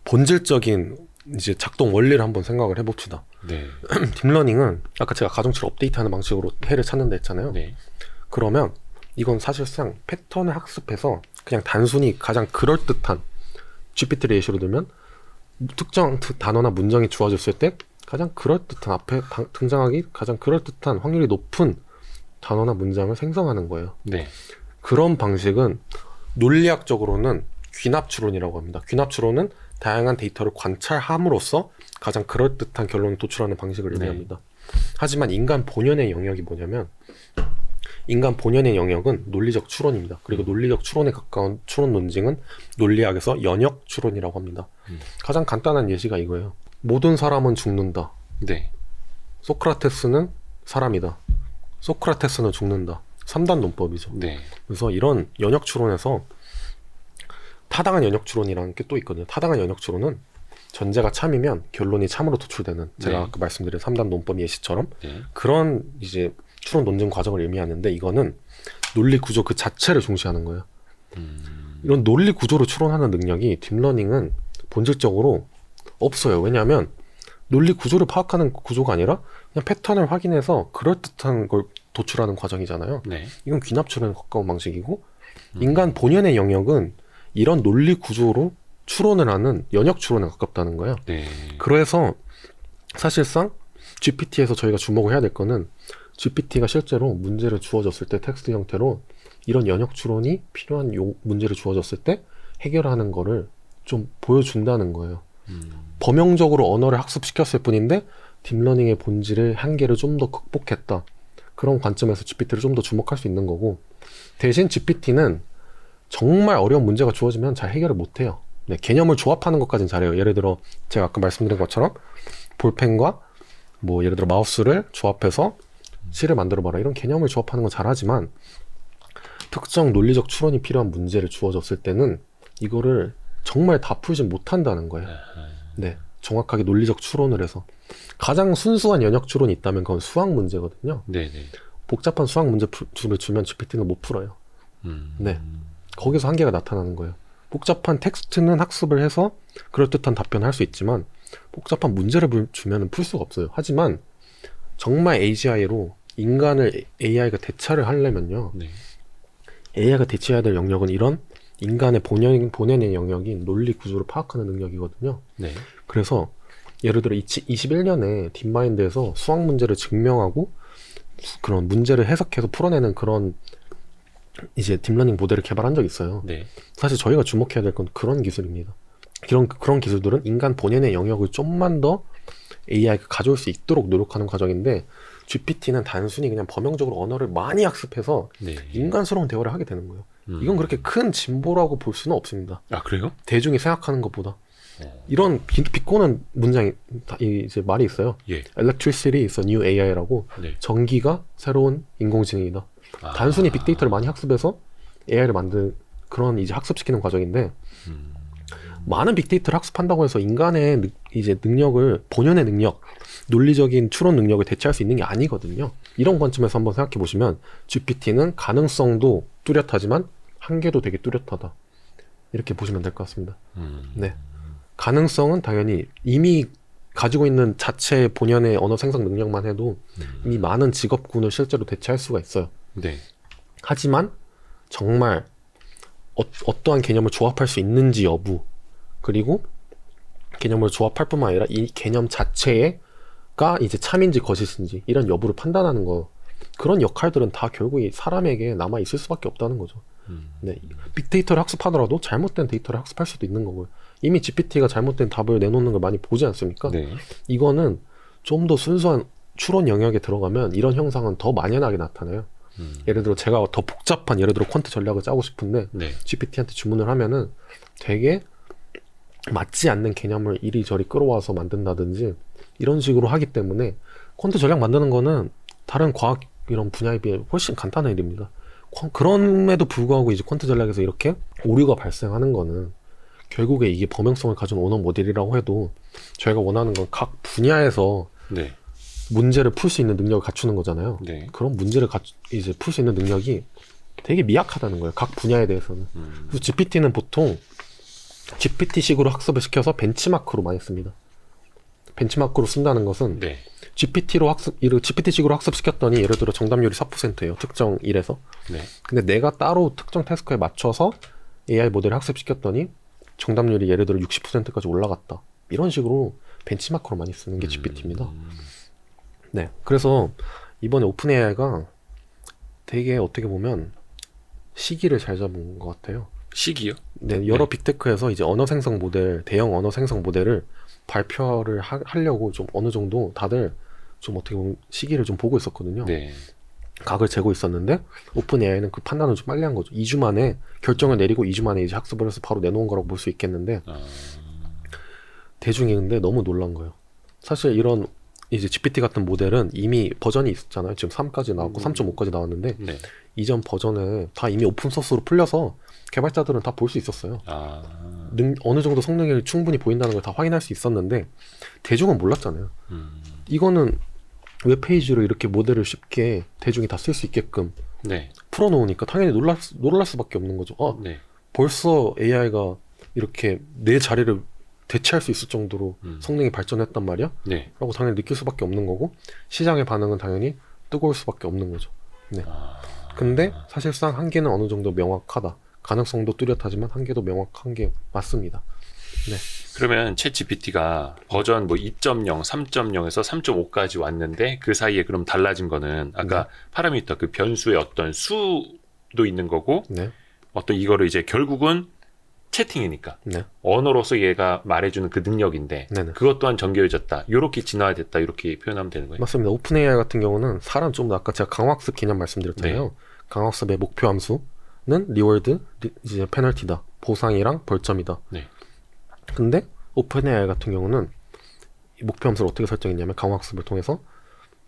본질적인 이제 작동 원리를 한번 생각을 해봅시다. 네. 딥러닝은 아까 제가 가정치를 업데이트하는 방식으로 해를 찾는다 했잖아요. 네. 그러면 이건 사실상 패턴을 학습해서 그냥 단순히 가장 그럴듯한 GPT 레이시로 들면 특정 단어나 문장이 주어졌을 때 가장 그럴듯한 앞에 등장하기 가장 그럴듯한 확률이 높은 단어나 문장을 생성하는 거예요. 네. 그런 방식은 논리학적으로는 귀납 추론이라고 합니다. 귀납 추론은 다양한 데이터를 관찰함으로써 가장 그럴듯한 결론을 도출하는 방식을 의미합니다. 하지만 인간 본연의 영역이 뭐냐면 인간 본연의 영역은 논리적 추론입니다. 그리고 논리적 추론에 가까운 추론 논증은 논리학에서 연역 추론이라고 합니다. 가장 간단한 예시가 이거예요. 모든 사람은 죽는다. 네. 소크라테스는 사람이다. 소크라테스는 죽는다. 3단 논법이죠. 네. 그래서 이런 연역 추론에서 타당한 연역 추론이라는 게 또 있거든요. 타당한 연역 추론은 전제가 참이면 결론이 참으로 도출되는 제가 네. 아까 말씀드린 3단 논법 예시처럼 네. 그런 이제 추론 논증 과정을 의미하는데 이거는 논리 구조 그 자체를 중시하는 거예요. 이런 논리 구조를 추론하는 능력이 딥러닝은 본질적으로 없어요. 왜냐하면 논리 구조를 파악하는 구조가 아니라 그냥 패턴을 확인해서 그럴듯한 걸 도출하는 과정이잖아요. 네. 이건 귀납 추론에 가까운 방식이고 인간 본연의 영역은 이런 논리 구조로 추론을 하는 연역 추론에 가깝다는 거예요. 네. 그래서 사실상 GPT에서 저희가 주목을 해야 될 거는 GPT가 실제로 문제를 주어졌을 때 텍스트 형태로 이런 연역 추론이 필요한 문제를 주어졌을 때 해결하는 거를 좀 보여준다는 거예요. 범용적으로 언어를 학습시켰을 뿐인데 딥러닝의 본질의 한계를 좀 더 극복했다. 그런 관점에서 GPT를 좀 더 주목할 수 있는 거고 대신 GPT는 정말 어려운 문제가 주어지면 잘 해결을 못해요. 네, 개념을 조합하는 것까지는 잘해요. 예를 들어 제가 아까 말씀드린 것처럼 볼펜과 뭐 예를 들어 마우스를 조합해서 시를 만들어봐라 이런 개념을 조합하는 건 잘하지만 특정 논리적 추론이 필요한 문제를 주어졌을 때는 이거를 정말 다 풀진 못한다는 거예요. 네, 정확하게 논리적 추론을 해서 가장 순수한 연역 추론이 있다면 그건 수학 문제거든요. 네네. 복잡한 수학 문제를 주면 GPT는 못 풀어요. 네, 거기서 한계가 나타나는 거예요. 복잡한 텍스트는 학습을 해서 그럴듯한 답변을 할 수 있지만 복잡한 문제를 주면 풀 수가 없어요. 하지만 정말 AGI로 인간을 AI가 대체를 하려면요. 네. AI가 대체해야 될 영역은 이런 인간의 본연의 영역인 논리 구조를 파악하는 능력이거든요. 네. 그래서 예를 들어 21년에 딥마인드에서 수학 문제를 증명하고 그런 문제를 해석해서 풀어내는 그런 이제 딥러닝 모델을 개발한 적이 있어요. 네. 사실 저희가 주목해야 될 건 그런 기술입니다. 그런 기술들은 인간 본연의 영역을 좀만 더 AI가 가져올 수 있도록 노력하는 과정인데 GPT는 단순히 그냥 범용적으로 언어를 많이 학습해서 네. 인간스러운 대화를 하게 되는 거예요. 이건 그렇게 큰 진보라고 볼 수는 없습니다. 아, 그래요? 대중이 생각하는 것보다. 이런 비꼬는 문장이 이제 말이 있어요. 예. Electricity is a new AI라고. 네. 전기가 새로운 인공지능이다. 아. 단순히 빅데이터를 많이 학습해서 AI를 만든 그런 이제 학습시키는 과정인데 많은 빅데이터를 학습한다고 해서 인간의 이제 능력을 본연의 능력, 논리적인 추론 능력을 대체할 수 있는 게 아니거든요. 이런 관점에서 한번 생각해 보시면 GPT는 가능성도 뚜렷하지만 한계도 되게 뚜렷하다. 이렇게 보시면 될 것 같습니다. 네. 가능성은 당연히 이미 가지고 있는 자체 본연의 언어 생성 능력만 해도 이미 많은 직업군을 실제로 대체할 수가 있어요. 네. 하지만 정말 어떠한 개념을 조합할 수 있는지 여부 그리고 개념을 조합할 뿐만 아니라 이 개념 자체가 이제 참인지 거짓인지 이런 여부를 판단하는 거 그런 역할들은 다 결국 이 사람에게 남아 있을 수밖에 없다는 거죠. 네, 빅데이터를 학습하더라도 잘못된 데이터를 학습할 수도 있는 거고요. 이미 GPT가 잘못된 답을 내놓는 걸 많이 보지 않습니까? 네. 이거는 좀 더 순수한 추론 영역에 들어가면 이런 형상은 더 만연하게 나타나요. 예를 들어 제가 더 복잡한 예를 들어 퀀트 전략을 짜고 싶은데 네. GPT한테 주문을 하면은 되게 맞지 않는 개념을 이리저리 끌어와서 만든다든지 이런 식으로 하기 때문에 퀀트 전략 만드는 거는 다른 과학 이런 분야에 비해 훨씬 간단한 일입니다. 그럼에도 불구하고 이제 퀀트 전략에서 이렇게 오류가 발생하는 거는 결국에 이게 범용성을 가진 언어 모델이라고 해도 저희가 원하는 건 각 분야에서 네. 문제를 풀 수 있는 능력을 갖추는 거잖아요. 네. 그런 문제를 이제 풀 수 있는 능력이 되게 미약하다는 거예요. 각 분야에 대해서는. 그래서 GPT는 보통 GPT식으로 학습을 시켜서 벤치마크로 많이 씁니다. 벤치마크로 쓴다는 것은 네. GPT식으로 학습시켰더니 예를 들어 정답률이 4%예요. 특정 일에서. 네. 근데 내가 따로 특정 태스크에 맞춰서 AI 모델을 학습시켰더니 정답률이 예를 들어 60%까지 올라갔다. 이런 식으로 벤치마크로 많이 쓰는 게 GPT입니다. 네. 그래서 이번에 오픈AI가 되게 어떻게 보면 시기를 잘 잡은 것 같아요. 시기요? 네, 여러 빅테크에서 이제 언어 생성 모델, 대형 언어 생성 모델을 발표를 하려고 좀 어느 정도 다들 좀 어떻게 보면 시기를 좀 보고 있었거든요. 네. 각을 재고 있었는데 오픈 AI는 그 판단을 좀 빨리 한 거죠. 2주 만에 결정을 내리고 2주 만에 이제 학습을 해서 바로 내놓은 거라고 볼 수 있겠는데 대중이 근데 너무 놀란 거예요. 사실 이런 이제 GPT 같은 모델은 이미 버전이 있었잖아요. 지금 3까지 나왔고 3.5까지 나왔는데 네. 이전 버전에 다 이미 오픈소스로 풀려서 개발자들은 다 볼 수 있었어요. 어느 정도 성능이 충분히 보인다는 걸 다 확인할 수 있었는데 대중은 몰랐잖아요. 이거는 웹페이지로 이렇게 모델을 쉽게 대중이 다 쓸 수 있게끔 네. 풀어놓으니까 당연히 놀랄 수밖에 없는 거죠. 네. 벌써 AI가 이렇게 내 자리를 대체할 수 있을 정도로 성능이 발전했단 말이야? 네. 라고 당연히 느낄 수밖에 없는 거고, 시장의 반응은 당연히 뜨거울 수밖에 없는 거죠. 네. 근데 사실상 한계는 어느 정도 명확하다. 가능성도 뚜렷하지만 한계도 명확한 게 맞습니다. 네. 그러면 챗 GPT가 버전 뭐 2.0, 3.0에서 3.5까지 왔는데 그 사이에 그럼 달라진 거는 아까 파라미터 그 변수의 어떤 수도 있는 거고 네. 어떤 이거를 이제 결국은 채팅이니까 네. 언어로서 얘가 말해주는 그 능력인데 네네. 그것 또한 정교해졌다. 이렇게 진화됐다. 이렇게 표현하면 되는 거예요. 맞습니다. 오픈 AI 같은 경우는 사람 좀 더 아까 제가 강화학습 개념 말씀드렸잖아요. 네. 강화학습의 목표 함수는 리워드, 이제 페널티다. 보상이랑 벌점이다. 네. 근데 오픈 AI 같은 경우는 이 목표 함수를 어떻게 설정했냐면 강화학습을 통해서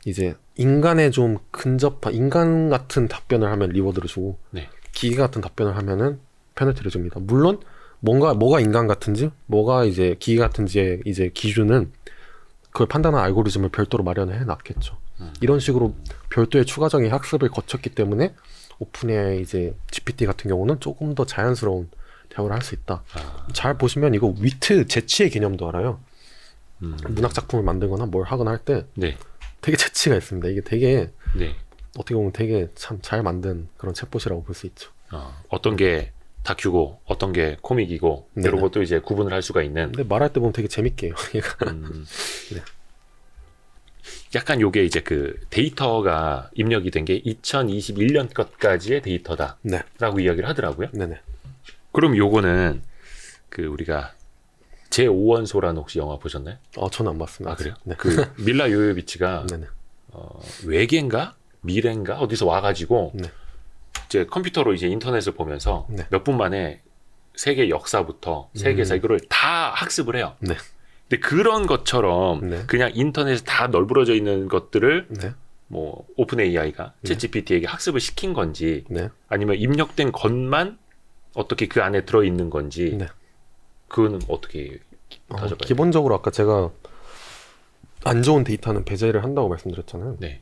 이제 인간에 좀 근접한 인간 같은 답변을 하면 리워드를 주고 네. 기계 같은 답변을 하면은 페널티를 줍니다. 물론 뭐가 인간 같은지 뭐가 이제 기계 같은지의 이제 기준은 그걸 판단한 알고리즘을 별도로 마련해 놨겠죠. 이런 식으로 별도의 추가적인 학습을 거쳤기 때문에 오픈AI 이제 GPT 같은 경우는 조금 더 자연스러운 대화를 할 수 있다. 잘 보시면 이거 위트, 재치의 개념도 알아요. 문학 작품을 만들거나 뭘 하거나 할 때 네. 되게 재치가 있습니다. 이게 되게 네. 어떻게 보면 되게 참 잘 만든 그런 챗봇이라고 볼 수 있죠. 어떤 게 다큐고 어떤 게 코믹이고 네네. 이런 것도 이제 구분을 할 수가 있는. 근데 말할 때 보면 되게 재밌게 해요. 얘가. 네. 약간 요게 이제 그 데이터가 입력이 된 게 2021년 것까지의 데이터다라고 네. 이야기를 하더라고요. 네네. 그럼 요거는 그 우리가 제5원소라는 혹시 영화 보셨나요? 저는 안 봤습니다. 아 그래요? 네. 그 밀라 요요비치가 네네. 외계인가 미래인가 어디서 와가지고 네. 이제 컴퓨터로 이제 인터넷을 보면서 네. 몇 분 만에 세계 역사부터 세계사 이거를 다 학습을 해요. 네. 근데 그런 것처럼 네. 그냥 인터넷에 다 널브러져 있는 것들을 네. 뭐 오픈 AI가 챗 GPT에게 학습을 시킨 건지 네. 아니면 입력된 것만 어떻게 그 안에 들어 있는 건지 네. 그거는 어떻게 따져봐요? 기본적으로 아까 제가 안 좋은 데이터는 배제를 한다고 말씀드렸잖아요. 네.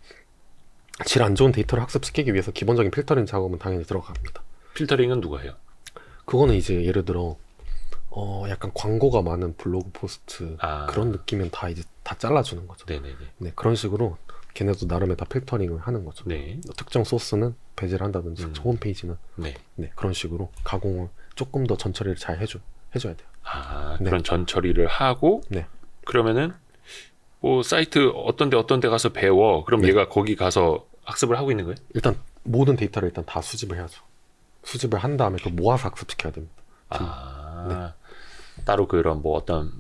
질 안 좋은 데이터를 학습시키기 위해서 기본적인 필터링 작업은 당연히 들어갑니다. 필터링은 누가 해요? 그거는 이제 예를 들어 약간 광고가 많은 블로그 포스트 그런 느낌은 다 이제 다 잘라주는 거죠. 네네네. 네, 그런 식으로 걔네도 나름의 다 필터링을 하는 거죠. 네. 특정 소스는 배제를 한다든지 홈페이지는 네. 네, 그런 식으로 가공을 조금 더 전처리를 잘 해줘야 돼요. 네. 그런 전 처리를 하고 네. 그러면은 뭐 사이트 어떤 데 가서 배워. 그럼 네. 얘가 거기 가서 학습을 하고 있는 거예요? 일단 모든 데이터를 일단 다 수집을 해야죠. 수집을 한 다음에 그걸 모아서 학습시켜야 됩니다. 따로 그런 뭐 어떤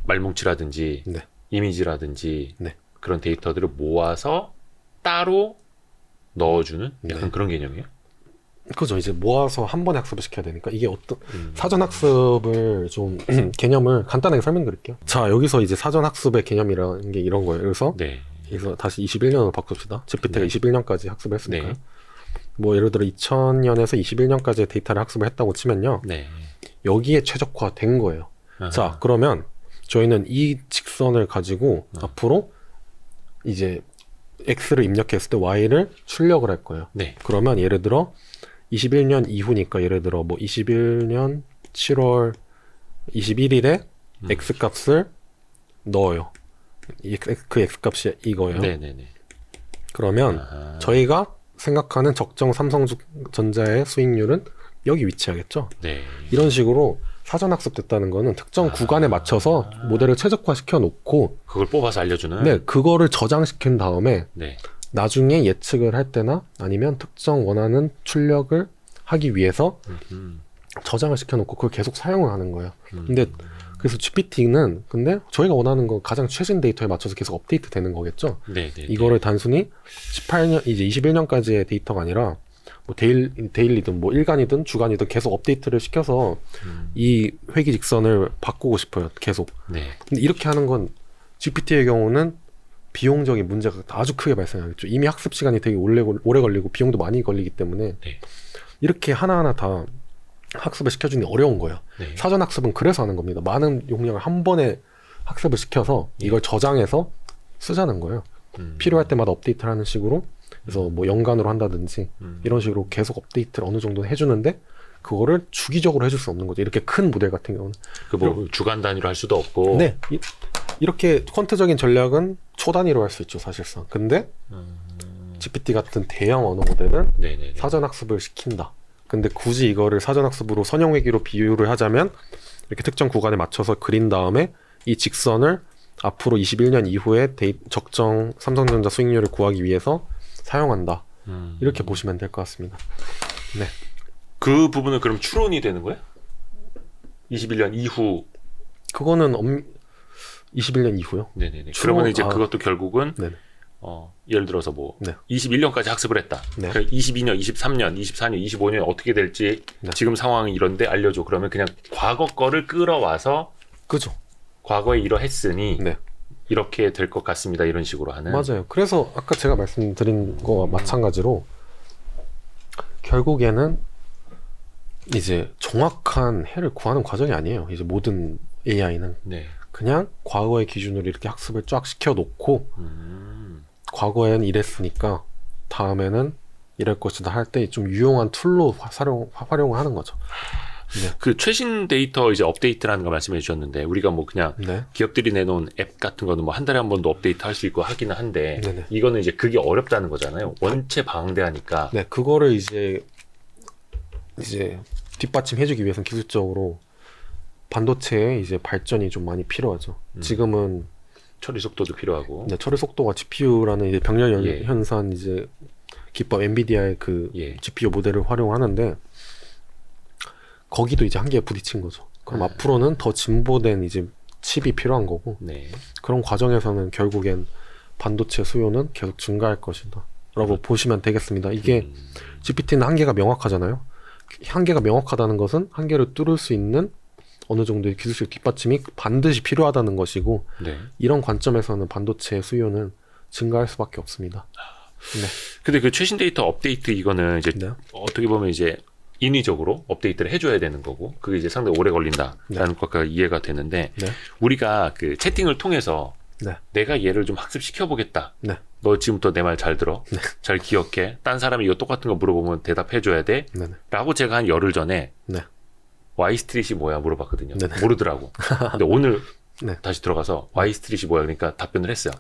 말뭉치라든지 네. 이미지라든지 네. 그런 데이터들을 모아서 따로 넣어주는 약간 네. 그런 개념이에요? 그죠. 이제 모아서 한 번에 학습을 시켜야 되니까 이게 어떤 사전 학습을 좀 개념을 간단하게 설명드릴게요. 자, 여기서 이제 사전 학습의 개념이라는 게 이런 거예요. 그래서 네. 다시 21년으로 바꿉시다. GPT가 네. 21년까지 학습을 했으니까요. 네. 뭐 예를 들어 2000년에서 21년까지의 데이터를 학습을 했다고 치면요. 네. 여기에 최적화된 거예요. 아하. 자, 그러면 저희는 이 직선을 가지고 앞으로 이제 X를 입력했을 때 Y를 출력을 할 거예요. 네. 그러면 예를 들어 21년 이후니까 예를 들어 뭐 21년 7월 21일에 X 값을 넣어요. 그 X 값이 이거예요. 네네네. 그러면 저희가 생각하는 적정 삼성전자의 수익률은 여기 위치하겠죠. 네. 이런 식으로 사전 학습됐다는 거는 특정 구간에 맞춰서 모델을 최적화시켜 놓고 그걸 뽑아서 알려주는. 네, 그거를 저장시킨 다음에 네. 나중에 예측을 할 때나 아니면 특정 원하는 출력을 하기 위해서 저장을 시켜놓고 그걸 계속 사용을 하는 거예요. 근데 그래서 GPT는 근데 저희가 원하는 건 가장 최신 데이터에 맞춰서 계속 업데이트 되는 거겠죠. 네. 이거를 단순히 18년 이제 21년까지의 데이터가 아니라 뭐 데일리든 뭐 일간이든 주간이든 계속 업데이트를 시켜서 이 회기 직선을 바꾸고 싶어요. 계속. 네. 근데 이렇게 하는 건 GPT의 경우는 비용적인 문제가 아주 크게 발생하겠죠. 이미 학습 시간이 되게 오래 걸리고 비용도 많이 걸리기 때문에 네. 이렇게 하나하나 다 학습을 시켜주는 게 어려운 거예요. 네. 사전 학습은 그래서 하는 겁니다. 많은 용량을 한 번에 학습을 시켜서 이걸 저장해서 쓰자는 거예요. 필요할 때마다 업데이트를 하는 식으로 그래서 뭐 연간으로 한다든지 이런 식으로 계속 업데이트를 어느 정도 해주는데 그거를 주기적으로 해줄 수 없는 거죠. 이렇게 큰 모델 같은 경우는. 그 뭐 주간 단위로 할 수도 없고. 네. 이렇게 퀀트적인 전략은 초 단위로 할 수 있죠, 사실상. 근데 GPT 같은 대형 언어 모델은 네네네. 사전 학습을 시킨다. 근데 굳이 이거를 사전 학습으로 선형 회귀로 비유를 하자면 이렇게 특정 구간에 맞춰서 그린 다음에 이 직선을 앞으로 21년 이후에 적정 삼성전자 수익률을 구하기 위해서 사용한다. 이렇게 보시면 될 것 같습니다. 네. 그 부분은 그럼 추론이 되는 거예요? 21년 이후. 그거는 21년 이후요. 네네네. 추론- 그러면 이제 아. 그것도 결국은 네네. 예를 들어서 뭐 네. 21년까지 학습을 했다. 네. 22년, 23년, 24년, 25년 어떻게 될지 네. 지금 상황이 이런데 알려줘. 그러면 그냥 과거 거를 끌어와서 그죠. 과거에 이러했으니 네. 이렇게 될 것 같습니다. 이런 식으로 하는. 맞아요. 그래서 아까 제가 말씀드린 거와 마찬가지로 결국에는 이제 정확한 해를 구하는 과정이 아니에요. 이제 모든 AI는 네. 그냥 과거의 기준으로 이렇게 학습을 쫙 시켜놓고 음. 과거에는 이랬으니까 다음에는 이럴 것이다 할 때 좀 유용한 툴로 활용을 하는 거죠. 그 최신 데이터 이제 업데이트라는 거 말씀해 주셨는데 우리가 뭐 그냥 네. 기업들이 내놓은 앱 같은 거는 뭐 한 달에 한 번도 업데이트 할 수 있고 하기는 한데 네네. 이거는 이제 그게 어렵다는 거잖아요. 원체 방대하니까. 네, 그거를 이제 뒷받침해주기 위해서는 기술적으로 반도체의 이제 발전이 좀 많이 필요하죠. 지금은 처리 속도도 필요하고. 네, 처리 속도가 GPU라는 이제 병렬 예. 현상 이제 기법 엔비디아의 그 예. GPU 모델을 활용하는데 거기도 이제 한계에 부딪힌 거죠. 그럼 앞으로는 더 진보된 이제 칩이 필요한 거고 네. 그런 과정에서는 결국엔 반도체 수요는 계속 증가할 것이다. 라고 보시면 되겠습니다. 이게 GPT는 한계가 명확하잖아요. 한계가 명확하다는 것은 한계를 뚫을 수 있는 어느 정도의 기술적 뒷받침이 반드시 필요하다는 것이고 네. 이런 관점에서는 반도체 수요는 증가할 수밖에 없습니다. 네. 근데 그 최신 데이터 업데이트 이거는 이제 네. 어떻게 보면 이제 인위적으로 업데이트를 해줘야 되는 거고 그게 이제 상당히 오래 걸린다라는 것과 이해가 되는데 네. 우리가 그 채팅을 통해서 네. 내가 얘를 좀 학습시켜 보겠다. 네. 너 지금부터 내 말 잘 들어. 네. 잘 기억해. 딴 사람이 이거 똑같은 거 물어보면 대답해 줘야 돼. 네네. 라고 제가 한 열흘 전에 네. Y스트릿이 뭐야 물어봤거든요. 네네. 모르더라고. 근데 오늘 네. 다시 들어가서 Y스트릿이 뭐야 그러니까 답변을 했어요.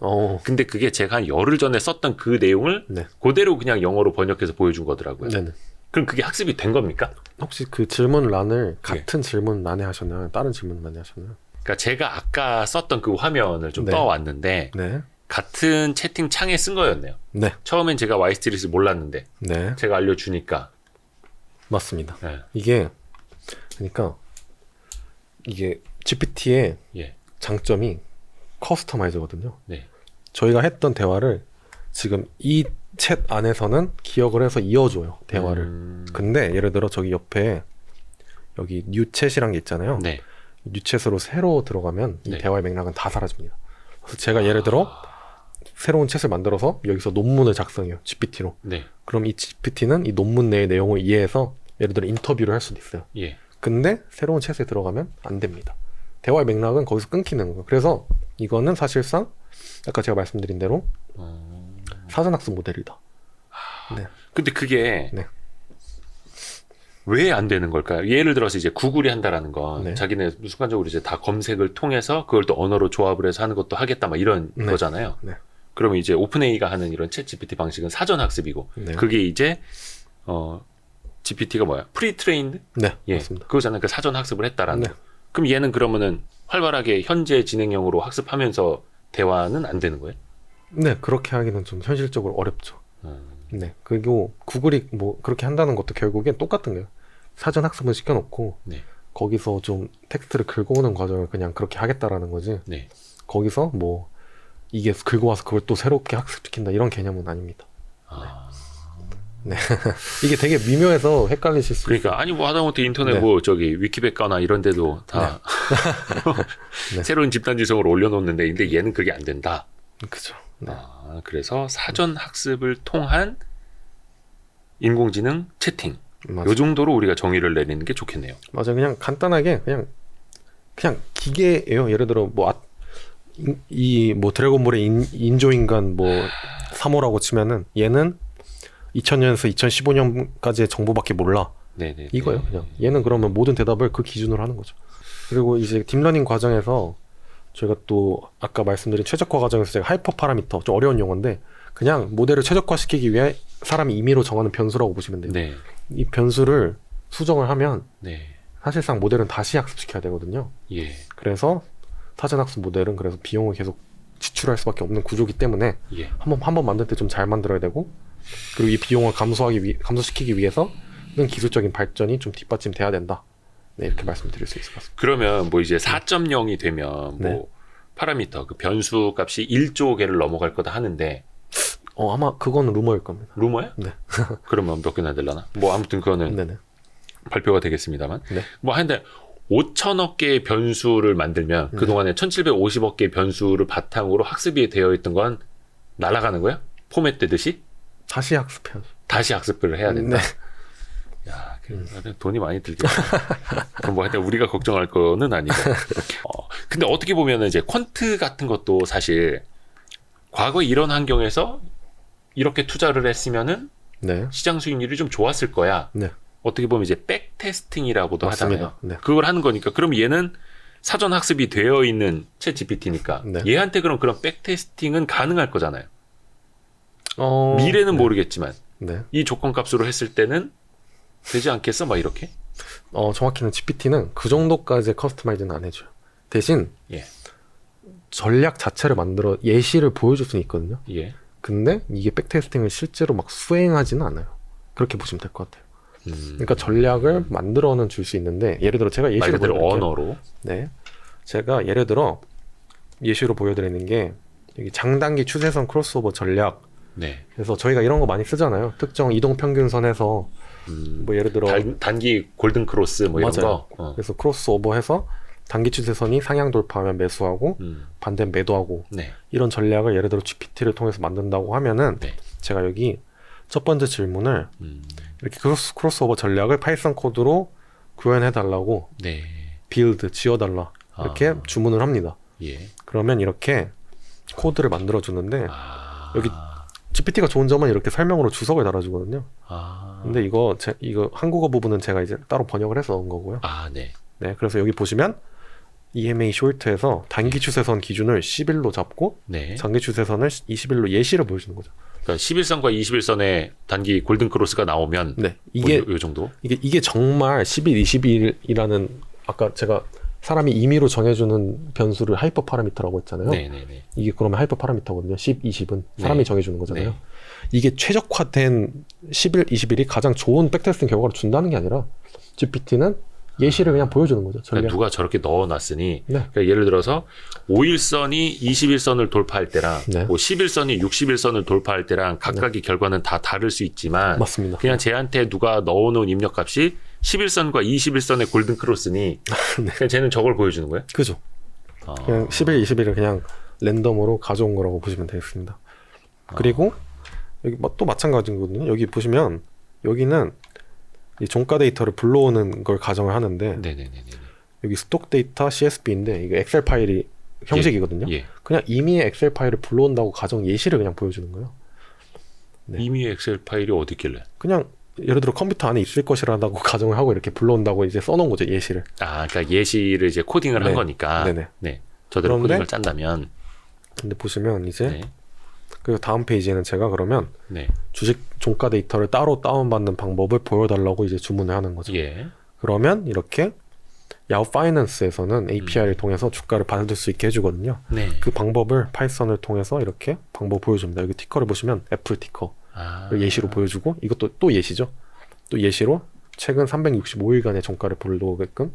근데 그게 제가 한 열흘 전에 썼던 그 내용을 네. 그대로 그냥 영어로 번역해서 보여준 거더라고요. 네네. 그럼 그게 학습이 된 겁니까? 혹시 그 질문란을 같은 질문란에 하셨나요? 다른 질문란에 하셨나요? 그러니까 제가 아까 썼던 그 화면을 좀 네. 떠왔는데 네. 같은 채팅 창에 쓴 거였네요. 네. 처음엔 제가 Y스트릿을 몰랐는데 네. 제가 알려주니까. 맞습니다. 네. 이게 그러니까 이게 GPT의 예. 장점이 커스터마이저거든요. 네. 저희가 했던 대화를 지금 이 챗 안에서는 기억을 해서 이어줘요. 대화를. 근데 예를 들어 저기 옆에 여기 뉴챗이란 게 있잖아요. 네. 뉴챗으로 새로 들어가면 이 네. 대화의 맥락은 다 사라집니다. 그래서 제가 예를 들어 새로운 챗을 만들어서 여기서 논문을 작성해요. GPT로. 네. 그럼 이 GPT는 이 논문 내의 내용을 이해해서 예를 들어 인터뷰를 할 수도 있어요. 예. 근데 새로운 챗에 들어가면 안 됩니다. 대화의 맥락은 거기서 끊기는 거예요. 그래서 이거는 사실상 아까 제가 말씀드린 대로 사전학습 모델이다. 네. 근데 그게 네. 왜 안 되는 걸까요? 예를 들어서 이제 구글이 한다라는 건 네. 자기네 순간적으로 이제 다 검색을 통해서 그걸 또 언어로 조합을 해서 하는 것도 하겠다 막 이런 네. 거잖아요. 네. 그러면 이제 오픈AI가 하는 이런 챗 GPT 방식은 사전 학습이고 네. 그게 이제 GPT가 뭐야? 프리트레인드? 네. 예. 맞습니다. 그거잖아요. 그 사전 학습을 했다라는 네. 거. 그럼 얘는 그러면은 활발하게 현재 진행형으로 학습하면서 대화는 안 되는 거예요? 네. 그렇게 하기는 좀 현실적으로 어렵죠. 음. 네. 그리고 구글이 뭐 그렇게 한다는 것도 결국엔 똑같은 거예요. 사전 학습을 시켜놓고 네. 거기서 좀 텍스트를 긁어오는 과정을 그냥 그렇게 하겠다라는 거지. 네. 거기서 뭐 이게 긁어와서 그걸 또 새롭게 학습시킨다 이런 개념은 아닙니다. 아. 네. 이게 되게 미묘해서 헷갈리실 수 있어요. 그러니까 아니 뭐 하다못해 인터넷 네. 뭐 저기 위키백과나 이런 데도 다 네. 새로운 집단 지성을 올려놓는데 근데 얘는 그게 안 된다. 그죠. 네. 그래서 사전 학습을 통한 인공지능 채팅 맞아. 요 정도로 우리가 정의를 내리는 게 좋겠네요. 맞아. 그냥 간단하게 그냥 기계예요. 예를 들어 뭐 이 뭐 드래곤볼의 인조인간 뭐 3호라고 치면은 얘는 2000년에서 2015년까지의 정보밖에 몰라. 네네. 이거예요, 그냥. 얘는 그러면 모든 대답을 그 기준으로 하는 거죠. 그리고 이제 딥러닝 과정에서 저희가 또 아까 말씀드린 최적화 과정에서 제가 하이퍼 파라미터, 좀 어려운 용어인데 그냥 모델을 최적화시키기 위해 사람이 임의로 정하는 변수라고 보시면 돼요. 네. 이 변수를 수정을 하면 네. 사실상 모델은 다시 학습시켜야 되거든요. 예. 그래서 사전학습 모델은 그래서 비용을 계속 지출할 수밖에 없는 구조이기 때문에 예. 한번 만들 때 좀 잘 만들어야 되고, 그리고 이 비용을 감소시키기 위해서는 기술적인 발전이 좀 뒷받침돼야 된다. 네, 이렇게 말씀드릴 수 있을 것 같습니다. 그러면 뭐 이제 4.0이 되면 뭐 네. 파라미터 그 변수 값이 1조 개를 넘어갈 거다 하는데 아마 그거는 루머일 겁니다. 루머야? 네. 그러면 몇 개나 되려나? 뭐 아무튼 그거는 네네. 발표가 되겠습니다만. 네. 뭐 하는데 5천억 개의 변수를 만들면 그동안에 1750억 개의 변수를 바탕으로 학습이 되어 있던 건 날아가는 거야? 포맷되듯이? 다시 학습해야죠. 다시 학습을 해야 된다. 네. 야, 돈이 많이 들겠네. 그럼 뭐 하여튼 우리가 걱정할 거는 아니고. 근데 어떻게 보면은 이제 퀀트 같은 것도 사실 과거 이런 환경에서 이렇게 투자를 했으면은 네. 시장 수익률이 좀 좋았을 거야. 네. 어떻게 보면 이제 백테스팅이라고도 맞습니다. 하잖아요. 네. 그걸 하는 거니까. 그럼 얘는 사전 학습이 되어 있는 챗 GPT니까 네. 얘한테 그럼 그런 백테스팅은 가능할 거잖아요. 미래는 네. 모르겠지만 네. 이 조건 값으로 했을 때는 되지 않겠어? 막 이렇게? 정확히는 GPT는 그 정도까지 커스터마이즈는 안 해줘요. 대신 예. 전략 자체를 만들어 예시를 보여줄 수는 있거든요. 예. 근데 이게 백테스팅을 실제로 막 수행하지는 않아요. 그렇게 보시면 될 것 같아요. 그러니까 전략을 만들어는 줄 수 있는데, 예를 들어 제가 말 예시를 그대로 보여드릴게요. 언어로. 네, 제가 예를 들어 예시로 보여드리는 게 여기 장단기 추세선 크로스오버 전략. 네. 그래서 저희가 이런 거 많이 쓰잖아요. 특정 이동 평균선에서 뭐 예를 들어 단기 골든 크로스 뭐 이런 맞아요. 거. 그래서 크로스오버해서 단기 추세선이 상향 돌파하면 매수하고 반대는 매도하고, 네. 이런 전략을 예를 들어 GPT를 통해서 만든다고 하면은 네. 제가 여기 첫 번째 질문을 이렇게 크로스오버 전략을 파이썬 코드로 구현해 달라고 네. 빌드 지어달라 이렇게 주문을 합니다. 예. 그러면 이렇게 코드를 만들어 주는데 아. 여기 GPT가 좋은 점은 이렇게 설명으로 주석을 달아주거든요. 아. 근데 이거 한국어 부분은 제가 이제 따로 번역을 해서 넣은 거고요. 아, 네. 네, 그래서 여기 보시면 EMA 숄트에서 단기 추세선 기준을 10일로 잡고 네. 장기 추세선을 20일로 예시를 보여주는 거죠. 그러니까 11선과 21선의 단기 골든 크로스가 나오면 네, 이게 뭐 요 정도? 이게 정말 10일, 20일이라는, 아까 제가 사람이 임의로 정해주는 변수를 하이퍼 파라미터라고 했잖아요. 네, 네, 네. 이게 그러면 하이퍼 파라미터거든요. 10, 20은 사람이 네. 정해주는 거잖아요. 네. 이게 최적화된 10일, 20일이 가장 좋은 백테스팅 결과를 준다는 게 아니라 GPT는 예시를 그냥 보여주는 거죠. 전략. 그러니까 누가 저렇게 넣어놨으니 네. 그러니까 예를 들어서 5일선이 21선을 돌파할 때랑 네. 뭐 11선이 61선을 돌파할 때랑 각각의 결과는 다 다를 수 있지만 맞습니다. 그냥 쟤한테 누가 넣어놓은 입력값이 11선과 21선의 골든 크로스니 네. 그냥 쟤는 저걸 보여주는 거예요? 그죠. 아. 그냥 10일, 20일을 그냥 랜덤으로 가져온 거라고 보시면 되겠습니다. 그리고 여기 또 마찬가지거든요. 여기 보시면 여기는 이 종가 데이터를 불러오는 걸 가정을 하는데 네네네네. 여기 스톡 데이터 CSV인데 이게 엑셀 파일이 형식이거든요. 예. 그냥 임의의 엑셀 파일을 불러온다고 가정 예시를 그냥 보여주는 거예요. 네. 이미 엑셀 파일이 어디 있길래? 그냥 예를 들어 컴퓨터 안에 있을 것이라고 가정을 하고 이렇게 불러온다고 이제 써놓은 거죠, 예시를. 아, 그러니까 예시를 이제 코딩을 한 네. 거니까. 네네. 네. 저대로 그런데 코딩을 짠다면. 근데 보시면 이제 네. 그리고 다음 페이지에는 제가 그러면 네. 주식 종가 데이터를 따로 다운받는 방법을 보여달라고 이제 주문을 하는 거죠. 예. 그러면 이렇게 야후 파이낸스에서는 API를 통해서 주가를 받을 수 있게 해주거든요. 네. 그 방법을 파이썬을 통해서 이렇게 방법 보여줍니다. 여기 티커를 보시면 애플 티커 예시로 보여주고, 이것도 또 예시죠. 또 예시로 최근 365일간의 종가를 불러오게끔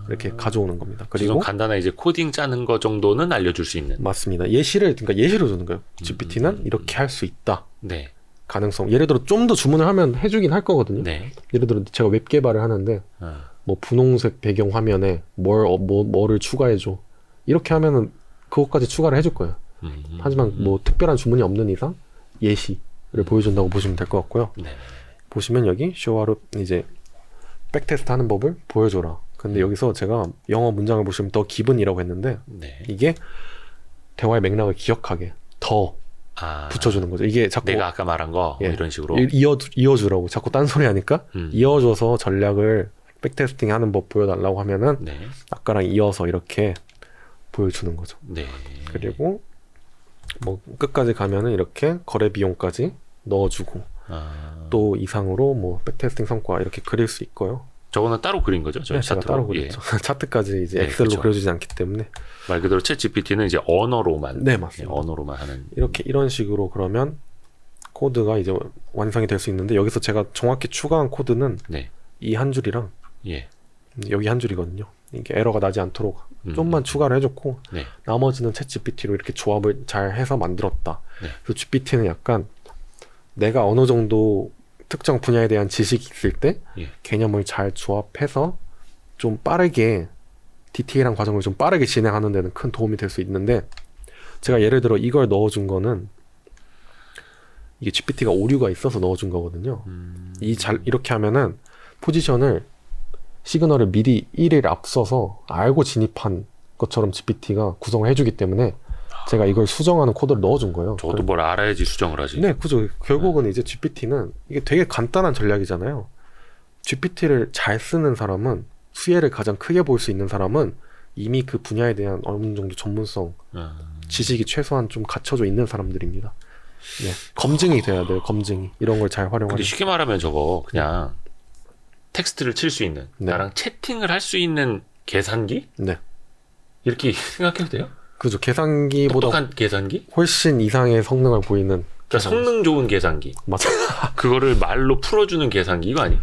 이렇게 가져오는 겁니다. 그리고 그리고 간단한 이제 코딩 짜는 거 정도는 알려줄 수 있는. 맞습니다. 그러니까 예시로 주는 거예요. GPT는 이렇게 할 수 있다. 네. 가능성. 예를 들어 좀 더 주문을 하면 해주긴 할 거거든요. 네. 예를 들어 제가 웹 개발을 하는데 뭐 분홍색 배경 화면에 뭐를 추가해줘. 이렇게 하면은 그것까지 추가를 해줄 거예요. 하지만 뭐 특별한 주문이 없는 이상 예시를 보여준다고 보시면 될 것 같고요. 네. 보시면 여기 쇼하로 이제 백테스트 하는 법을 보여줘라. 근데 여기서 제가 영어 문장을 보시면 더 기분이라고 했는데 네. 이게 대화의 맥락을 기억하게 더 붙여주는 거죠. 이게 자꾸 내가 아까 말한 거 예. 이런 식으로 이어주라고 자꾸 딴소리 하니까 이어줘서 전략을 백테스팅 하는 법 보여달라고 하면은 네. 아까랑 이어서 이렇게 보여주는 거죠. 네. 그리고 뭐 끝까지 가면은 이렇게 거래 비용까지 넣어주고 또 이상으로 뭐 백테스팅 성과 이렇게 그릴 수 있고요. 저거는 따로 그린 거죠? 저 네, 제가 차트로? 따로 그렸죠. 차트까지 이제 네, 엑셀로 그렇죠. 그려주지 않기 때문에. 말 그대로 챗 GPT는 이제 언어로만 네, 맞습니다. 언어로만 하는 이렇게 이런 식으로 그러면 코드가 이제 완성이 될 수 있는데 여기서 제가 정확히 추가한 코드는 네. 이 한 줄이랑 예. 여기 한 줄이거든요. 이게 에러가 나지 않도록 음. 좀만 추가를 해줬고 네. 나머지는 챗 GPT로 이렇게 조합을 잘 해서 만들었다. 네. 그래서 GPT는 약간 내가 어느 정도 특정 분야에 대한 지식이 있을 때 예. 개념을 잘 조합해서 좀 빠르게 디테일한 과정을 좀 빠르게 진행하는 데는 큰 도움이 될 수 있는데 제가 예를 들어 이걸 넣어준 거는 이게 GPT가 오류가 있어서 넣어준 거거든요. 이렇게 하면은 포지션을 시그널을 미리 1일 앞서서 알고 진입한 것처럼 GPT가 구성을 해주기 때문에 제가 이걸 수정하는 코드를 넣어준 거예요. 저도 뭘 알아야지 수정을 하지. 네, 그죠. 결국은 이제 GPT는 이게 되게 간단한 전략이잖아요. GPT를 잘 쓰는 사람은 수혜를 가장 크게 볼 수 있는 사람은 이미 그 분야에 대한 어느 정도 전문성, 지식이 최소한 좀 갖춰져 있는 사람들입니다. 네, 검증이 돼야 돼요. 검증이 이런 걸 잘 활용하는. 근데 쉽게 말하면 저거 그냥 텍스트를 칠 수 있는 네. 나랑 채팅을 할 수 있는 계산기? 네, 이렇게 생각해도 돼요? 그죠. 계산기보다 똑똑한 계산기? 훨씬 이상의 성능을 보이는. 그러니까 성능 좋은 계산기. 맞아. 그거를 말로 풀어주는 계산기 이거 아니?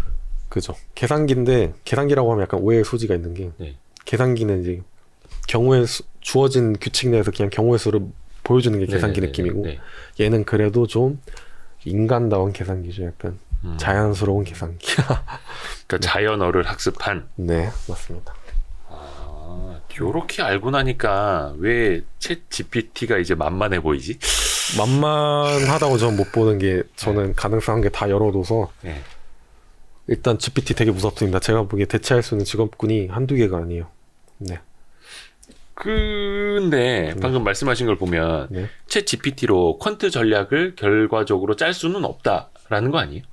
그죠. 계산기인데 계산기라고 하면 약간 오해의 소지가 있는 게 네. 계산기는 이제 주어진 규칙 내에서 그냥 경우의 수를 보여주는 게 계산기 네네네네. 느낌이고 네. 얘는 그래도 좀 인간다운 계산기죠. 약간 자연스러운 계산기. 그러니까 자연어를 학습한. 네, 맞습니다. 요렇게 알고 나니까 왜 챗 GPT가 이제 만만해 보이지? 만만하다고 저는 못 보는 게 저는 가능성한 게 다 열어둬서 네. 일단 GPT 되게 무섭습니다. 제가 보기에 대체할 수 있는 직업군이 한두 개가 아니에요. 네. 근데 방금 말씀하신 걸 보면 네. 챗 GPT로 퀀트 전략을 결과적으로 짤 수는 없다라는 거 아니에요?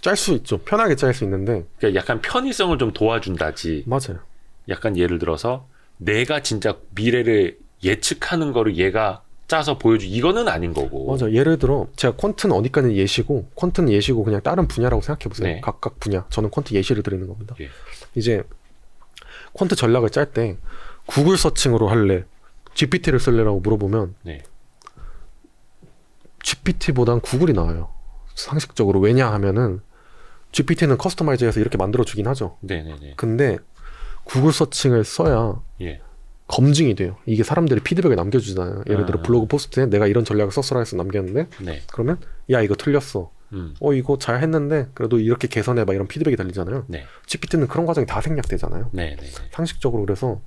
짤 수 있죠. 편하게 짤 수 있는데 그러니까 약간 편의성을 좀 도와준다지. 맞아요. 약간 예를 들어서 내가 진짜 미래를 예측하는 거를 얘가 짜서 보여주 이거는 아닌 거고. 맞아. 예를 들어 제가 퀀트는 어디까지는 예시고 퀀트는 예시고 그냥 다른 분야라고 생각해 보세요. 네. 각각 분야. 저는 퀀트 예시를 드리는 겁니다. 예. 이제 퀀트 전략을 짤 때 구글 서칭으로 할래? GPT를 쓸래라고 물어보면 네. GPT보단 구글이 나아요. 상식적으로. 왜냐하면은 GPT는 커스터마이즈해서 이렇게 만들어 주긴 하죠. 네네네. 근데 구글 서칭을 써야 예. 검증이 돼요. 이게 사람들이 피드백을 남겨주잖아요. 예를 들어 블로그 포스트에 내가 이런 전략을 썼어라 해서 남겼는데 네. 그러면 야 이거 틀렸어. 이거 잘 했는데 그래도 이렇게 개선해봐 이런 피드백이 달리잖아요. 네. GPT는 그런 과정이 다 생략되잖아요. 네네. 상식적으로. 그래서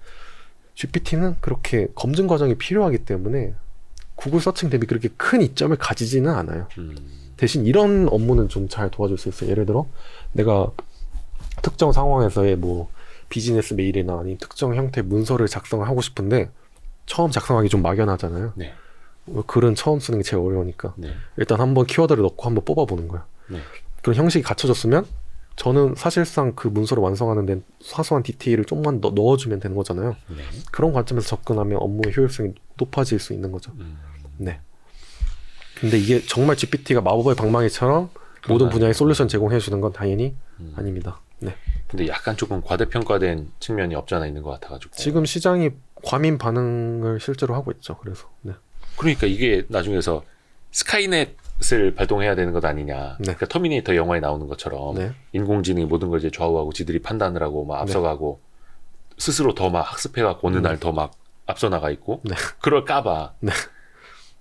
GPT는 그렇게 검증 과정이 필요하기 때문에 구글 서칭 대비 그렇게 큰 이점을 가지지는 않아요. 대신 이런 업무는 좀 잘 도와줄 수 있어요. 예를 들어 내가 특정 상황에서의 뭐 비즈니스 메일이나 아니면 특정 형태의 문서를 작성을 하고 싶은데 처음 작성하기 좀 막연하잖아요. 네. 글은 처음 쓰는 게 제일 어려우니까 네. 일단 한번 키워드를 넣고 한번 뽑아보는 거야. 네. 그런 형식이 갖춰졌으면 저는 사실상 그 문서를 완성하는 데 사소한 디테일을 좀만 넣어주면 되는 거잖아요. 네. 그런 관점에서 접근하면 업무의 효율성이 높아질 수 있는 거죠. 네. 근데 이게 정말 GPT가 마법의 방망이처럼 모든 분야의 솔루션 제공해 주는 건 당연히 아닙니다. 네. 근데 약간 조금 과대평가된 측면이 없지 않아 있는 것 같아가지고. 지금 시장이 과민 반응을 실제로 하고 있죠. 그래서 네. 그러니까 이게 나중에서 스카이넷을 발동해야 되는 것 아니냐. 네. 그러니까 터미네이터 영화에 나오는 것처럼 네. 인공지능이 모든 걸 이제 좌우하고 지들이 판단을 하고 막 앞서가고 스스로 더 막 학습해갖고 어느 날 더 막 앞서 나가 있고 네. 그럴까봐. 네.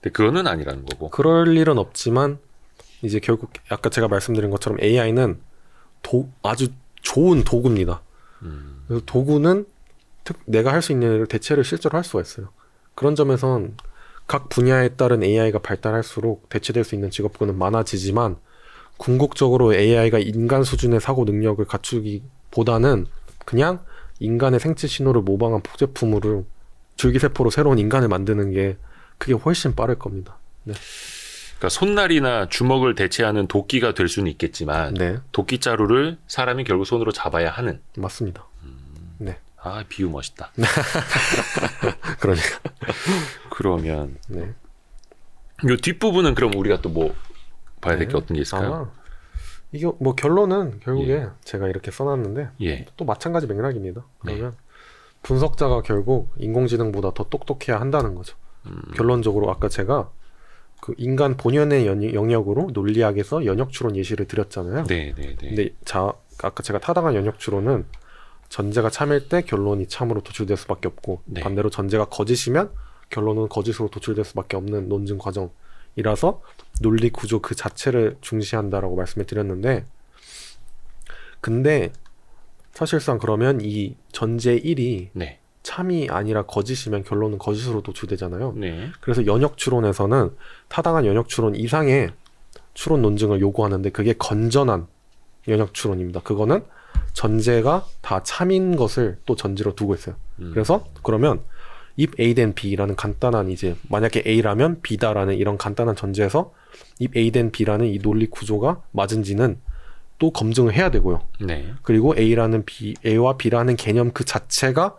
근데 그거는 아니라는 거고. 그럴 일은 없지만 이제 결국 아까 제가 말씀드린 것처럼 AI는 아주 좋은 도구입니다. 그래서 도구는 내가 할 수 있는 일을 대체를 실제로 할 수가 있어요. 그런 점에선 각 분야에 따른 AI가 발달할수록 대체될 수 있는 직업군은 많아지지만 궁극적으로 AI가 인간 수준의 사고 능력을 갖추기보다는 그냥 인간의 생체 신호를 모방한 복제품으로 줄기세포로 새로운 인간을 만드는 게 그게 훨씬 빠를 겁니다. 네. 그러니까 손날이나 주먹을 대체하는 도끼가 될 수는 있겠지만 네, 도끼 자루를 사람이 결국 손으로 잡아야 하는. 맞습니다. 네. 아, 비유 멋있다. 그러니까. 그러면 네. 이 뒷부분은 그럼 우리가 또 뭐 봐야 될 게 네. 어떤 게 있을까요? 아마 이게 뭐 결론은 결국에 예. 제가 이렇게 써놨는데 예. 또 마찬가지 맥락입니다. 네. 그러면 분석자가 결국 인공지능보다 더 똑똑해야 한다는 거죠. 결론적으로 아까 제가 그 인간 본연의 영역으로 논리학에서 연역추론 예시를 드렸잖아요. 네, 네, 네. 근데 아까 제가 타당한 연역추론은 전제가 참일 때 결론이 참으로 도출될 수밖에 없고 네. 반대로 전제가 거짓이면 결론은 거짓으로 도출될 수밖에 없는 논증 과정이라서 논리 구조 그 자체를 중시한다라고 말씀을 드렸는데, 근데 사실상 그러면 이 전제 1이 네. 참이 아니라 거짓이면 결론은 거짓으로 도출되잖아요. 네. 그래서 연역추론에서는 타당한 연역추론 이상의 추론 논증을 요구하는데 그게 건전한 연역추론입니다. 그거는 전제가 다 참인 것을 또 전제로 두고 있어요. 그래서 그러면 if A then B라는 간단한 이제 만약에 A라면 B다라는 이런 간단한 전제에서 if A then B라는 이 논리 구조가 맞은지는 또 검증을 해야 되고요. 네. 그리고 A와 B라는 개념 그 자체가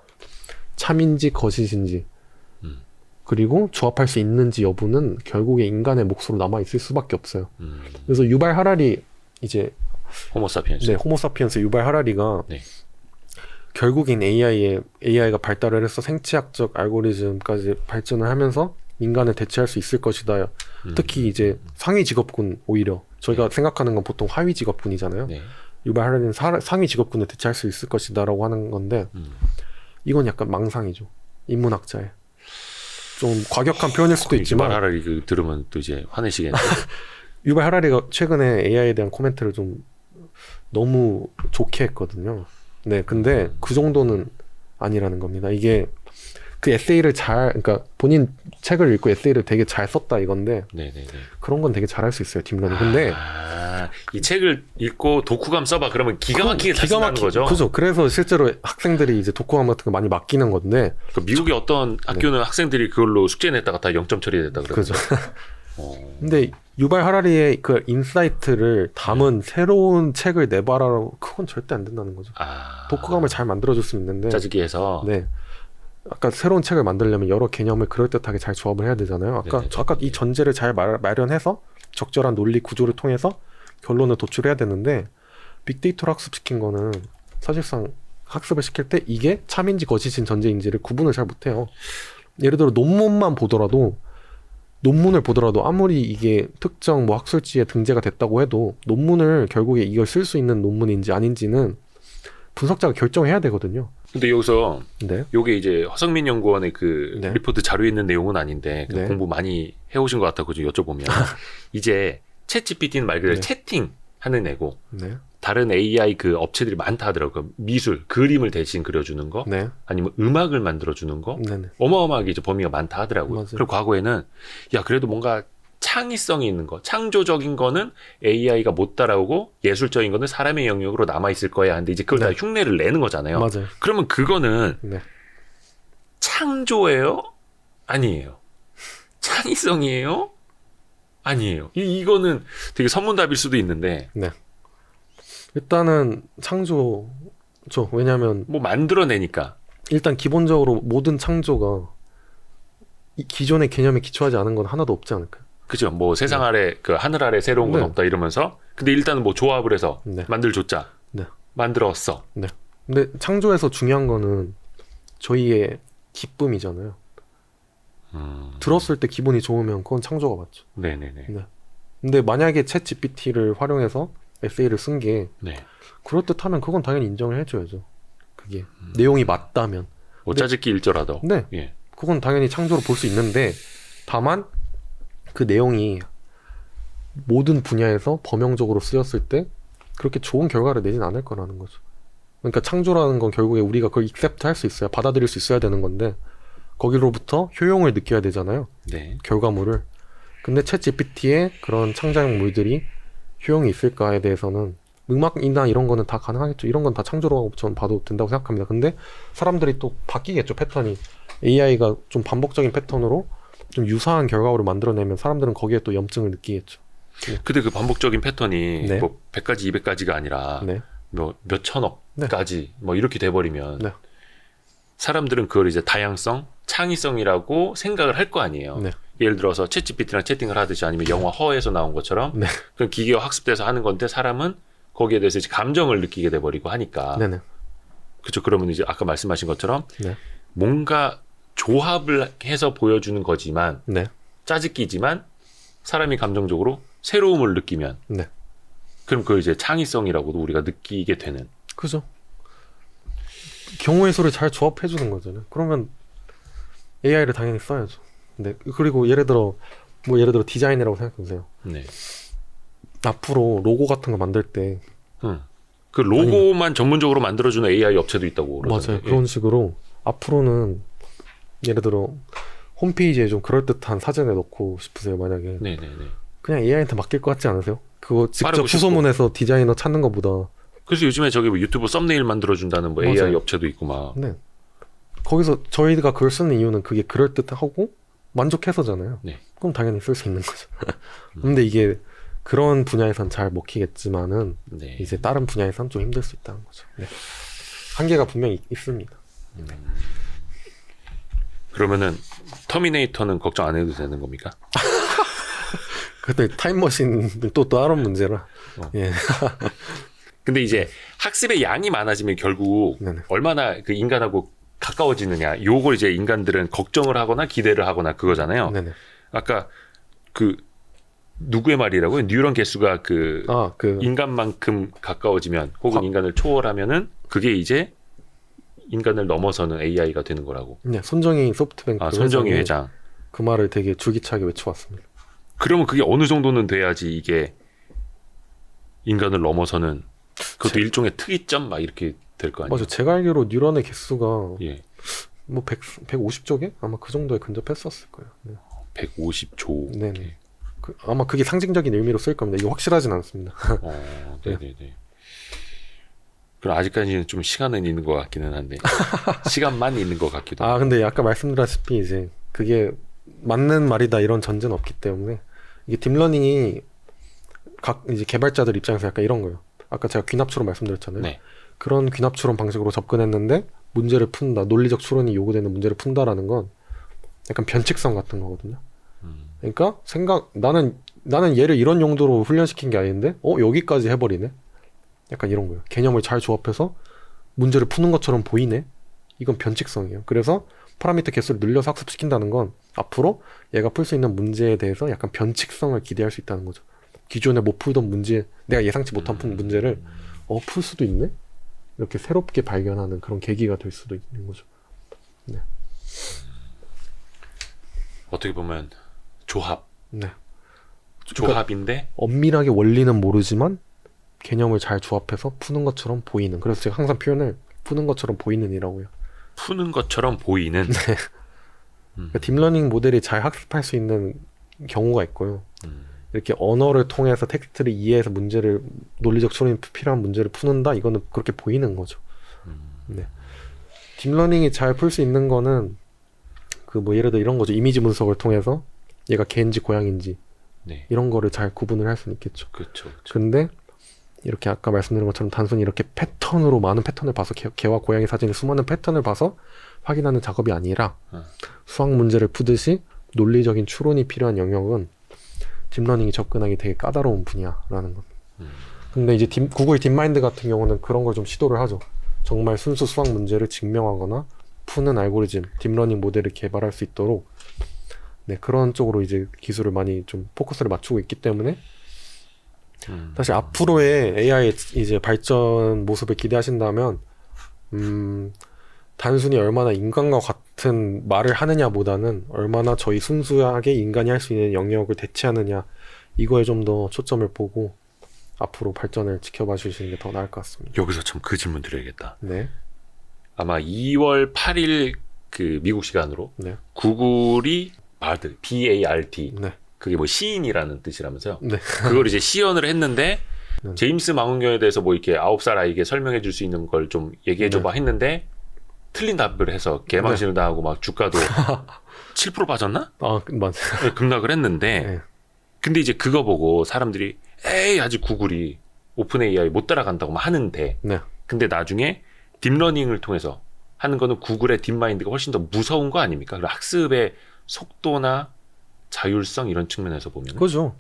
참인지 거짓인지 그리고 조합할 수 있는지 여부는 결국에 인간의 몫으로 남아있을 수밖에 없어요. 그래서 유발 하라리 이제 호모사피엔스. 네, 호모사피엔스 유발 하라리가 네. 결국엔 AI가 발달을 해서 생체학적 알고리즘까지 발전을 하면서 인간을 대체할 수 있을 것이다. 특히 이제 상위 직업군 오히려 저희가 생각하는 건 보통 하위 직업군이잖아요. 네. 유발 하라리는 상위 직업군을 대체할 수 있을 것이다라고 하는 건데 이건 약간 망상이죠. 인문학자의 좀 과격한 표현일 수도 있지만 하라리 그 들으면 또 이제 화내시겠네요. 유발 하라리가 최근에 AI에 대한 코멘트를 좀 너무 좋게 했거든요. 네, 근데 그 정도는 아니라는 겁니다. 이게 그 에세이를 그러니까 본인 책을 읽고 에세이를 되게 잘 썼다 이건데 네네네. 그런 건 되게 잘할 수 있어요, 딥러닝. 근데 이 책을 읽고 독후감 써봐 그러면 기가 막히게 잘 쓴다는 거죠. 그죠. 그래서 실제로 학생들이 이제 독후감 같은 거 많이 맡기는 건데. 그 미국의 어떤 학교는 학생들이 그걸로 숙제 냈다가 다 0점 처리됐다 그러죠. 그죠. 근데 유발 하라리의 그 인사이트를 담은 새로운 책을 내봐라라고 그건 절대 안 된다는 거죠. 독후감을 잘 만들어줄 수 있는데. 짜집기 해서. 네. 아까 새로운 책을 만들려면 여러 개념을 그럴듯하게 잘 조합을 해야 되잖아요. 아까 이 전제를 잘 마련해서 적절한 논리 구조를 통해서 결론을 도출해야 되는데 빅데이터를 학습시킨 거는 사실상 학습을 시킬 때 이게 참인지 거짓인 전제인지를 구분을 잘 못해요. 예를 들어 논문을 보더라도 아무리 이게 특정 뭐 학술지에 등재가 됐다고 해도 논문을 결국에 이걸 쓸 수 있는 논문인지 아닌지는 분석자가 결정해야 되거든요. 근데 여기서 네. 요게 이제 허성민 연구원의 그 네. 리포트 자료에 있는 내용은 아닌데 네. 공부 많이 해오신 것 같아서 좀 여쭤보면 이제 챗 GPT는 말 그대로 네. 채팅하는 애고 네. 다른 AI 그 업체들이 많다 하더라고요. 미술, 그림을 대신 그려주는 거 네. 아니면 음악을 만들어주는 거 네네. 어마어마하게 이제 범위가 많다 하더라고요. 맞아요. 그리고 과거에는 야 그래도 뭔가 창의성이 있는 거, 창조적인 거는 AI가 못 따라오고 예술적인 거는 사람의 영역으로 남아있을 거야 하는데 이제 그걸 네. 다 흉내를 내는 거잖아요. 맞아요. 그러면 그거는 네. 창조예요? 아니에요. 창의성이에요? 아니에요. 이거는 되게 선문답일 수도 있는데 네. 일단은 창조죠. 왜냐하면 뭐 만들어내니까 일단 기본적으로 모든 창조가 이 기존의 개념에 기초하지 않은 건 하나도 없지 않을까요? 그죠? 뭐 세상 아래 그 하늘 아래 새로운 건 네. 없다 이러면서 근데 일단은 뭐 조합을 해서 네. 만들어줬자 네. 만들었어. 네. 근데 창조에서 중요한 거는 저희의 기쁨이잖아요. 들었을 때 기분이 좋으면 그건 창조가 맞죠. 네네네. 네. 근데 만약에 챗 GPT를 활용해서 에세이를 쓴 게 네. 그럴듯하면 그건 당연히 인정을 해줘야죠. 그게 내용이 맞다면. 뭐 짜집기 일조라도. 네. 예. 그건 당연히 창조로 볼 수 있는데 다만 그 내용이 모든 분야에서 범용적으로 쓰였을 때 그렇게 좋은 결과를 내진 않을 거라는 거죠. 그러니까 창조라는 건 결국에 우리가 그걸 accept 할 수 있어야 받아들일 수 있어야 되는 건데 거기로부터 효용을 느껴야 되잖아요. 네. 결과물을. 근데 챗 GPT의 그런 창작물들이 효용이 있을까에 대해서는 음악이나 이런 거는 다 가능하겠죠. 이런 건 다 창조라고 저는 봐도 된다고 생각합니다. 근데 사람들이 또 바뀌겠죠, 패턴이. AI가 좀 반복적인 패턴으로 좀 유사한 결과물을 만들어내면 사람들은 거기에 또 염증을 느끼겠죠. 근데 그 반복적인 패턴이 네. 뭐 100가지, 200가지가 아니라 네. 뭐 몇 천억까지 뭐 이렇게 돼버리면 네. 사람들은 그걸 이제 다양성, 창의성이라고 생각을 할 거 아니에요. 네. 예를 들어서 챗GPT랑 채팅을 하듯이 아니면 영화 허에서 나온 것처럼 네. 그 기계와 학습돼서 하는 건데 사람은 거기에 대해서 이제 감정을 느끼게 돼버리고 하니까 네네. 그렇죠. 그러면 이제 아까 말씀하신 것처럼 네. 뭔가 조합을 해서 보여주는 거지만 네. 짜깁기지만 사람이 감정적으로 새로움을 느끼면 네. 그럼 그걸 이제 창의성이라고도 우리가 느끼게 되는. 그죠. 경우의 수를 잘 조합해 주는 거잖아요. 그러면 AI를 당연히 써야죠. 네. 그리고 예를 들어 디자인이라고 생각해 보세요. 네. 앞으로 로고 같은 거 만들 때 그 로고만 전문적으로 만들어주는 AI 업체도 있다고 맞아요. 그러잖아요. 그런 식으로 앞으로는 예를 들어 홈페이지에 좀 그럴듯한 사진을 넣고 싶으세요. 만약에 네네네. 그냥 AI한테 맡길 것 같지 않으세요? 그거 직접 빠르고 쉽고. 후소문해서 디자이너 찾는 것보다. 그래서 요즘에 저기 뭐 유튜브 썸네일 만들어준다는 뭐 AI 맞아요. 업체도 있고 막. 네. 거기서 저희가 그걸 쓰는 이유는 그게 그럴듯하고 만족해서잖아요. 네. 그럼 당연히 쓸 수 있는 거죠. 근데 이게 그런 분야에선 잘 먹히겠지만은 네. 이제 다른 분야에선 좀 힘들 수 있다는 거죠. 네. 한계가 분명히 있습니다. 그러면은 터미네이터는 걱정 안 해도 되는 겁니까? 근데 타임머신은 또 다른 문제라. 예. 근데 이제 학습의 양이 많아지면 결국 네네. 얼마나 그 인간하고 가까워지느냐. 요걸 이제 인간들은 걱정을 하거나 기대를 하거나 그거잖아요. 네네. 아까 그 누구의 말이라고요? 뉴런 개수가 그 인간만큼 가까워지면 혹은 인간을 초월하면은 그게 이제 인간을 넘어서는 AI가 되는 거라고. 네, 손정희 소프트뱅크 손정희 회장. 그 말을 되게 줄기차게 외쳐왔습니다. 그러면 그게 어느 정도는 돼야지 이게 인간을 넘어서는 그것도 일종의 특이점 막 이렇게 될 거 아니에요? 맞아. 제가 알기로 뉴런의 개수가 예. 뭐 150조 개? 아마 그 정도에 근접했었을 거예요. 네. 150조. 네네. 아마 그게 상징적인 의미로 쓸 겁니다. 이게 확실하진 않습니다. 네네네. 그럼 아직까지는 좀 시간은 있는 것 같기는 한데 시간만 있는 것 같기도 하고. 근데 아까 말씀드렸다시피 이제 그게 맞는 말이다 이런 전제는 없기 때문에 이게 딥러닝이 각 이제 개발자들 입장에서 약간 이런 거예요. 아까 제가 귀납 추론 말씀드렸잖아요. 네. 그런 귀납 추론 방식으로 접근했는데 문제를 푼다, 논리적 추론이 요구되는 문제를 푼다라는 건 약간 변칙성 같은 거거든요. 그러니까 나는 얘를 이런 용도로 훈련시킨 게 아닌데 여기까지 해버리네. 약간 이런 거예요. 개념을 잘 조합해서 문제를 푸는 것처럼 보이네. 이건 변칙성이에요. 그래서 파라미터 개수를 늘려서 학습시킨다는 건 앞으로 얘가 풀 수 있는 문제에 대해서 약간 변칙성을 기대할 수 있다는 거죠. 기존에 못 풀던 문제, 내가 예상치 못한 문제를 풀 수도 있네? 이렇게 새롭게 발견하는 그런 계기가 될 수도 있는 거죠. 네. 어떻게 보면 조합. 네. 조합인데 엄밀하게 원리는 모르지만 개념을 잘 조합해서 푸는 것처럼 보이는. 그래서 제가 항상 표현을 푸는 것처럼 보이는이라고 해요. 푸는 것처럼 보이는. 그러니까 딥러닝 모델이 잘 학습할 수 있는 경우가 있고요. 이렇게 언어를 통해서 텍스트를 이해해서 문제를 논리적 추론이 필요한 문제를 푸는다. 이거는 그렇게 보이는 거죠. 네. 딥러닝이 잘 풀 수 있는 거는 그 뭐 예를 들어 이런 거죠. 이미지 분석을 통해서 얘가 개인지 고양인지 네. 이런 거를 잘 구분을 할 수는 있겠죠. 그렇죠. 근데 이렇게 아까 말씀드린 것처럼 단순히 이렇게 패턴으로 많은 패턴을 봐서 개와 고양이 사진의 수많은 패턴을 봐서 확인하는 작업이 아니라 수학 문제를 푸듯이 논리적인 추론이 필요한 영역은 딥러닝이 접근하기 되게 까다로운 분야라는 것. 근데 이제 구글 딥마인드 같은 경우는 그런 걸 좀 시도를 하죠. 정말 순수 수학 문제를 증명하거나 푸는 알고리즘, 딥러닝 모델을 개발할 수 있도록 그런 쪽으로 이제 기술을 많이 좀 포커스를 맞추고 있기 때문에 사실 앞으로의 AI 이제 발전 모습을 기대하신다면 단순히 얼마나 인간과 같은 말을 하느냐보다는 얼마나 저희 순수하게 인간이 할 수 있는 영역을 대체하느냐 이거에 좀 더 초점을 보고 앞으로 발전을 지켜봐 주시는 게 더 나을 것 같습니다. 여기서 참 그 질문 드려야겠다. 네. 아마 2월 8일 그 미국 시간으로 네. 구글이 BART 네. 그게 뭐 시인이라는 뜻이라면서요. 네. 그걸 이제 시연을 했는데 네. 제임스 망원경에 대해서 뭐 이렇게 9살 아이에게 설명해 줄 수 있는 걸 좀 얘기해 줘봐 했는데 틀린 답을 해서 개망신을 당하고 막 주가도 7% 빠졌나? 아, 맞아. 네, 급락을 했는데 네. 근데 이제 그거 보고 사람들이 에이 아직 구글이 오픈 AI 못 따라간다고 막 하는데 네. 근데 나중에 딥러닝을 통해서 하는 거는 구글의 딥마인드가 훨씬 더 무서운 거 아닙니까? 그리고 학습의 속도나 자율성 이런 측면에서 보면 그죠.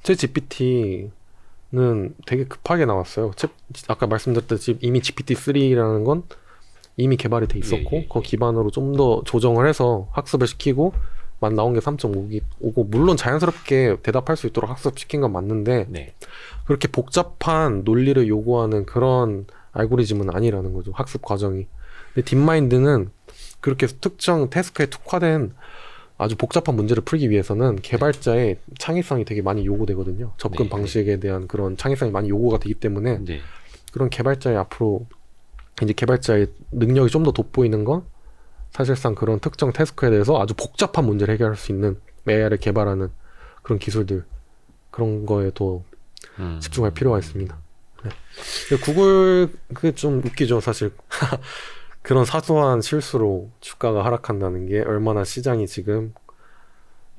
제 GPT는 되게 급하게 나왔어요. 아까 말씀드렸듯이 이미 GPT-3라는 건 이미 개발이 돼 있었고 예. 그 기반으로 좀 더 조정을 해서 학습을 시키고 만 나온 게 3.5고 물론 자연스럽게 대답할 수 있도록 학습시킨 건 맞는데 네. 그렇게 복잡한 논리를 요구하는 그런 알고리즘은 아니라는 거죠. 학습 과정이. 근데 딥마인드는 그렇게 특정 태스크에 특화된 아주 복잡한 문제를 풀기 위해서는 개발자의 창의성이 되게 많이 요구되거든요. 접근 네. 방식에 대한 그런 창의성이 많이 요구가 되기 때문에 네. 그런 개발자의 앞으로 이제 개발자의 능력이 좀 더 돋보이는 건 사실상 그런 특정 태스크에 대해서 아주 복잡한 문제를 해결할 수 있는 AI를 개발하는 그런 기술들 그런 거에 더 집중할 필요가 있습니다. 네. 근데 구글 그 좀 웃기죠 사실. 그런 사소한 실수로 주가가 하락한다는 게 얼마나 시장이 지금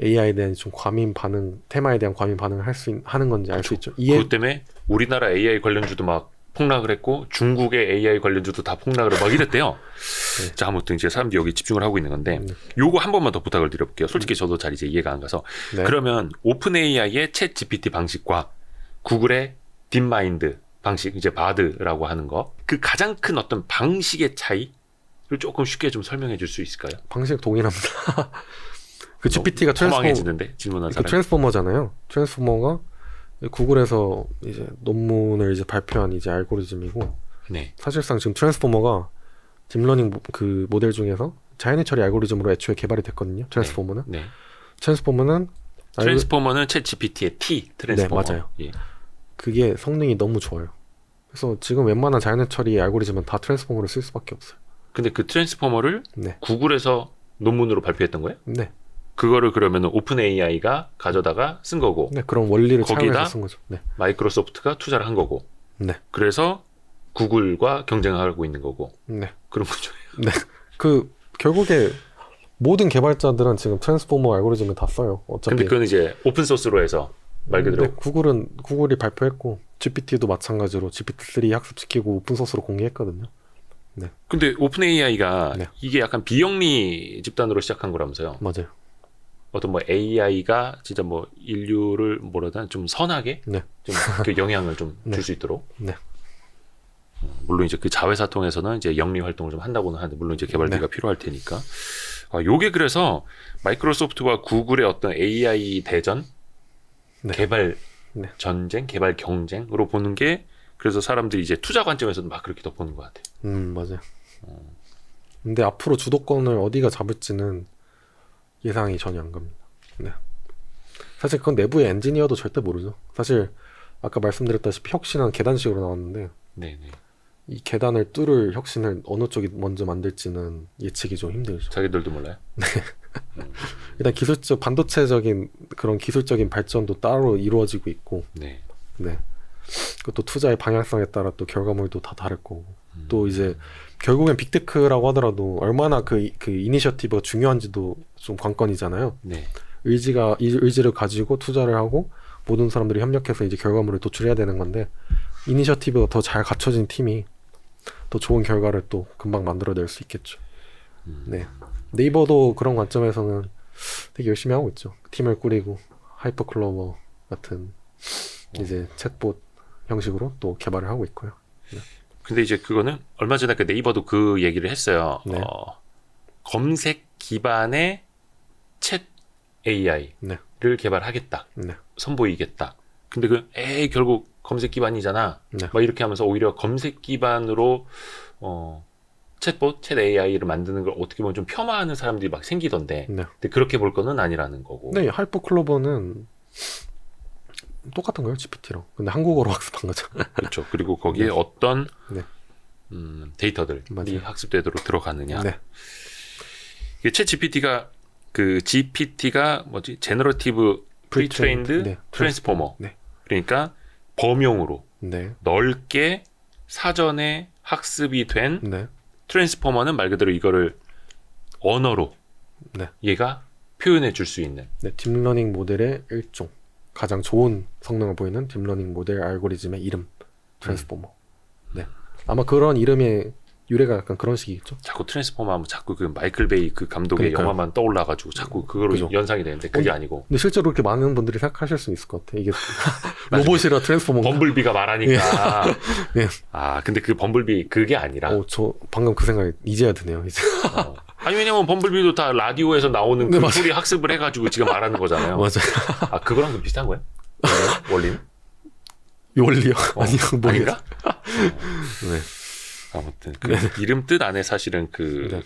AI에 대한 좀 과민 반응, 테마에 대한 과민 반응을 하는 건지 알 수 있죠. 그것 때문에 우리나라 AI 관련주도 막 폭락을 했고 중국의 AI 관련주도 다 폭락을 막 이랬대요. 네. 자, 아무튼 이제 사람들이 여기 집중을 하고 있는 건데 요거 한 번만 더 부탁을 드려볼게요. 솔직히 저도 잘 이제 이해가 안 가서 네. 그러면 오픈 AI의 챗 GPT 방식과 구글의 딥마인드 방식 이제 바드라고 하는 거 그 가장 큰 어떤 방식의 차이를 조금 쉽게 좀 설명해 줄 수 있을까요? 방식 동일합니다. 그 GPT가 허망해지는데 질문한 그 사람. 트랜스포머잖아요. 트랜스포머가 구글에서 이제 논문을 이제 발표한 이제 알고리즘이고 네. 사실상 지금 트랜스포머가 딥러닝 그 모델 중에서 자연의 처리 알고리즘으로 애초에 개발이 됐거든요. 트랜스포머는. 네. 트랜스포머는 트랜스포머는 챗 GPT의 T 트랜스포머. 네, 맞아요. 예. 그게 성능이 너무 좋아요. 그래서 지금 웬만한 자연의 처리 알고리즘은 다 트랜스포머를 쓸 수밖에 없어요. 근데 그 트랜스포머를 네. 구글에서 논문으로 발표했던 거예요? 네. 그거를 그러면 오픈 AI가 가져다가 쓴 거고 네, 그런 원리를 거기다 차용해서 쓴 거죠. 네. 마이크로소프트가 투자를 한 거고 네. 그래서 구글과 경쟁하고 있는 거고 네. 그런 거죠. 네. 그 결국에 모든 개발자들은 지금 트랜스포머 알고리즘을 다 써요. 어차피. 근데 그건 이제 오픈 소스로 해서 말 그대로 근데 구글이 발표했고 GPT도 마찬가지로 GPT-3 학습시키고 오픈소스로 공개했거든요. 근데 오픈 AI가 네. 이게 약간 비영리 집단으로 시작한 거라면서요. 맞아요. 어떤 뭐 AI가 진짜 뭐 인류를 뭐라든 좀 선하게 네. 좀 그 영향을 좀 줄 네. 수 있도록. 네. 물론 이제 그 자회사 통해서는 이제 영리 활동을 좀 한다고는 하는데 물론 이제 개발비가 네. 필요할 테니까. 요게 그래서 마이크로소프트와 구글의 어떤 AI 대전, 네. 개발 네. 전쟁, 개발 경쟁으로 보는 게 그래서 사람들이 이제 투자 관점에서는 막 그렇게 덮보는 것 같아. 맞아요. 근데 앞으로 주도권을 어디가 잡을지는 예상이 전혀 안 갑니다. 네. 사실 그건 내부의 엔지니어도 절대 모르죠. 사실 아까 말씀드렸다시피 혁신은 계단식으로 나왔는데 네네. 이 계단을 뚫을 혁신을 어느 쪽이 먼저 만들지는 예측이 좀 힘들죠. 자기들도 몰라요. 일단 기술적 반도체적인 그런 기술적인 발전도 따로 이루어지고 있고, 네. 네. 그것도 투자의 방향성에 따라 또 결과물도 다 다를 거고, 또 이제 결국엔 빅테크라고 하더라도 얼마나 그 이니셔티브가 중요한지도 좀 관건이잖아요. 네. 의지를 가지고 투자를 하고 모든 사람들이 협력해서 이제 결과물을 도출해야 되는 건데 이니셔티브가 더 잘 갖춰진 팀이 더 좋은 결과를 또 금방 만들어낼 수 있겠죠. 네. 네이버도 그런 관점에서는 되게 열심히 하고 있죠. 팀을 꾸리고 하이퍼클로버 같은 이제 챗봇 형식으로 또 개발을 하고 있고요. 근데 이제 그거는 얼마 전에 그 네이버도 그 얘기를 했어요. 네. 검색 기반의 챗 AI를 네. 개발하겠다. 네. 선보이겠다. 근데 결국 검색 기반이잖아. 네. 막 이렇게 하면서 오히려 검색 기반으로 챗 AI를 만드는 걸 어떻게 보면 좀 폄하하는 사람들이 막 생기던데. 네. 근데 그렇게 볼 거는 아니라는 거고. 네, 하이퍼클로버는 똑같은 거예요, GPT랑. 근데 한국어로 학습한 거죠. 그렇죠. 그리고 거기에 네. 어떤 네. 데이터들이 맞아요. 학습되도록 들어가느냐. 네. 이게 챗 GPT가 GPT가 뭐지? 제너러티브 프리트레인드 네. 트랜스포머. 네. 그러니까 범용으로 네. 넓게 사전에 학습이 된 네. 트랜스포머는 말 그대로 이거를 언어로 네. 얘가 표현해 줄 수 있는. 네, 딥러닝 모델의 일종. 가장 좋은 성능을 보이는 딥러닝 모델 알고리즘의 이름. 트랜스포머. 네. 아마 그런 이름의 유래가 약간 그런 식이겠죠. 자꾸 트랜스포머 하면 자꾸 그 마이클 베이 그 감독의 그러니까요. 영화만 떠올라가지고 자꾸 그거로 그죠. 연상이 되는데 그게 아니고 근데 실제로 그렇게 많은 분들이 생각하실 수 있을 것 같아. 이게 로봇이라 트랜스포머인가? 범블비가 말하니까. 예. 아 근데 그 범블비 그게 아니라. 저 방금 그 생각이 이제야 드네요. 이제. 아니 왜냐면 범블비도 다 라디오에서 나오는 네, 그 맞아요. 소리 학습을 해가지고 지금 말하는 거잖아요. 맞아요. 아 그거랑 좀 비슷한 거예요? 원리는? 원리요? 아니요. 아닌가? 네. 아무튼 그 이름 뜻 안에 사실은 그 네.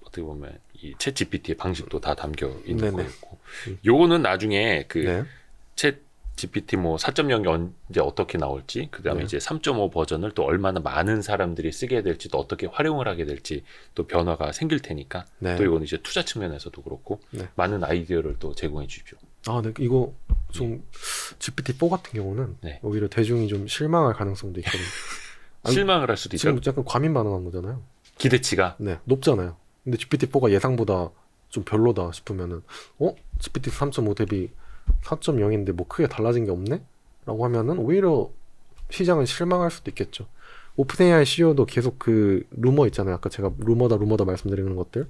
어떻게 보면 이 챗 GPT의 방식도 다 담겨 있는 네네. 거였고, 요거는 나중에 그 네. 챗 GPT 뭐 4.0이 언제 어떻게 나올지, 그 다음에 네. 이제 3.5 버전을 또 얼마나 많은 사람들이 쓰게 될지, 또 어떻게 활용을 하게 될지 또 변화가 생길 테니까 네. 또 이건 이제 투자 측면에서도 그렇고 네. 많은 아이디어를 또 제공해 주십시오. 아, 네. 이거 좀 GPT-4 같은 경우는 네. 오히려 대중이 좀 실망할 가능성도 있거든요. 아니, 실망을 할 수도 있죠. 지금 약간 과민 반응한 거잖아요. 기대치가. 네, 높잖아요. 근데 GPT-4가 예상보다 좀 별로다 싶으면은 GPT 3.5 대비 4.0인데 뭐 크게 달라진 게 없네? 라고 하면은 오히려 시장은 실망할 수도 있겠죠. 오픈 AI CEO도 계속 그 루머 있잖아요. 아까 제가 루머다 말씀드리는 것들.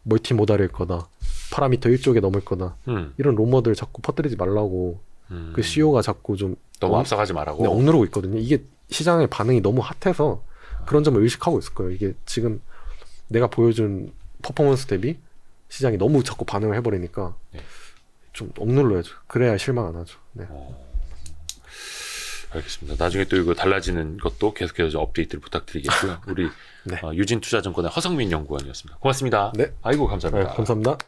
멀티모달일 거다. 파라미터 1쪽에 넘을 거다. 이런 루머들 자꾸 퍼뜨리지 말라고 그 CEO가 자꾸 좀 너무 앞서가지 말라고. 네, 억누르고 있거든요. 이게 시장의 반응이 너무 핫해서 그런 점을 의식하고 있을 거예요. 이게 지금 내가 보여준 퍼포먼스 대비 시장이 너무 자꾸 반응을 해버리니까 네. 좀 억눌러야죠. 그래야 실망 안 하죠. 네. 알겠습니다. 나중에 또 이거 달라지는 것도 계속해서 좀 업데이트를 부탁드리겠고요. 우리 네. 유진투자증권의 허성민 연구원이었습니다. 고맙습니다. 네. 아이고 감사합니다. 감사합니다.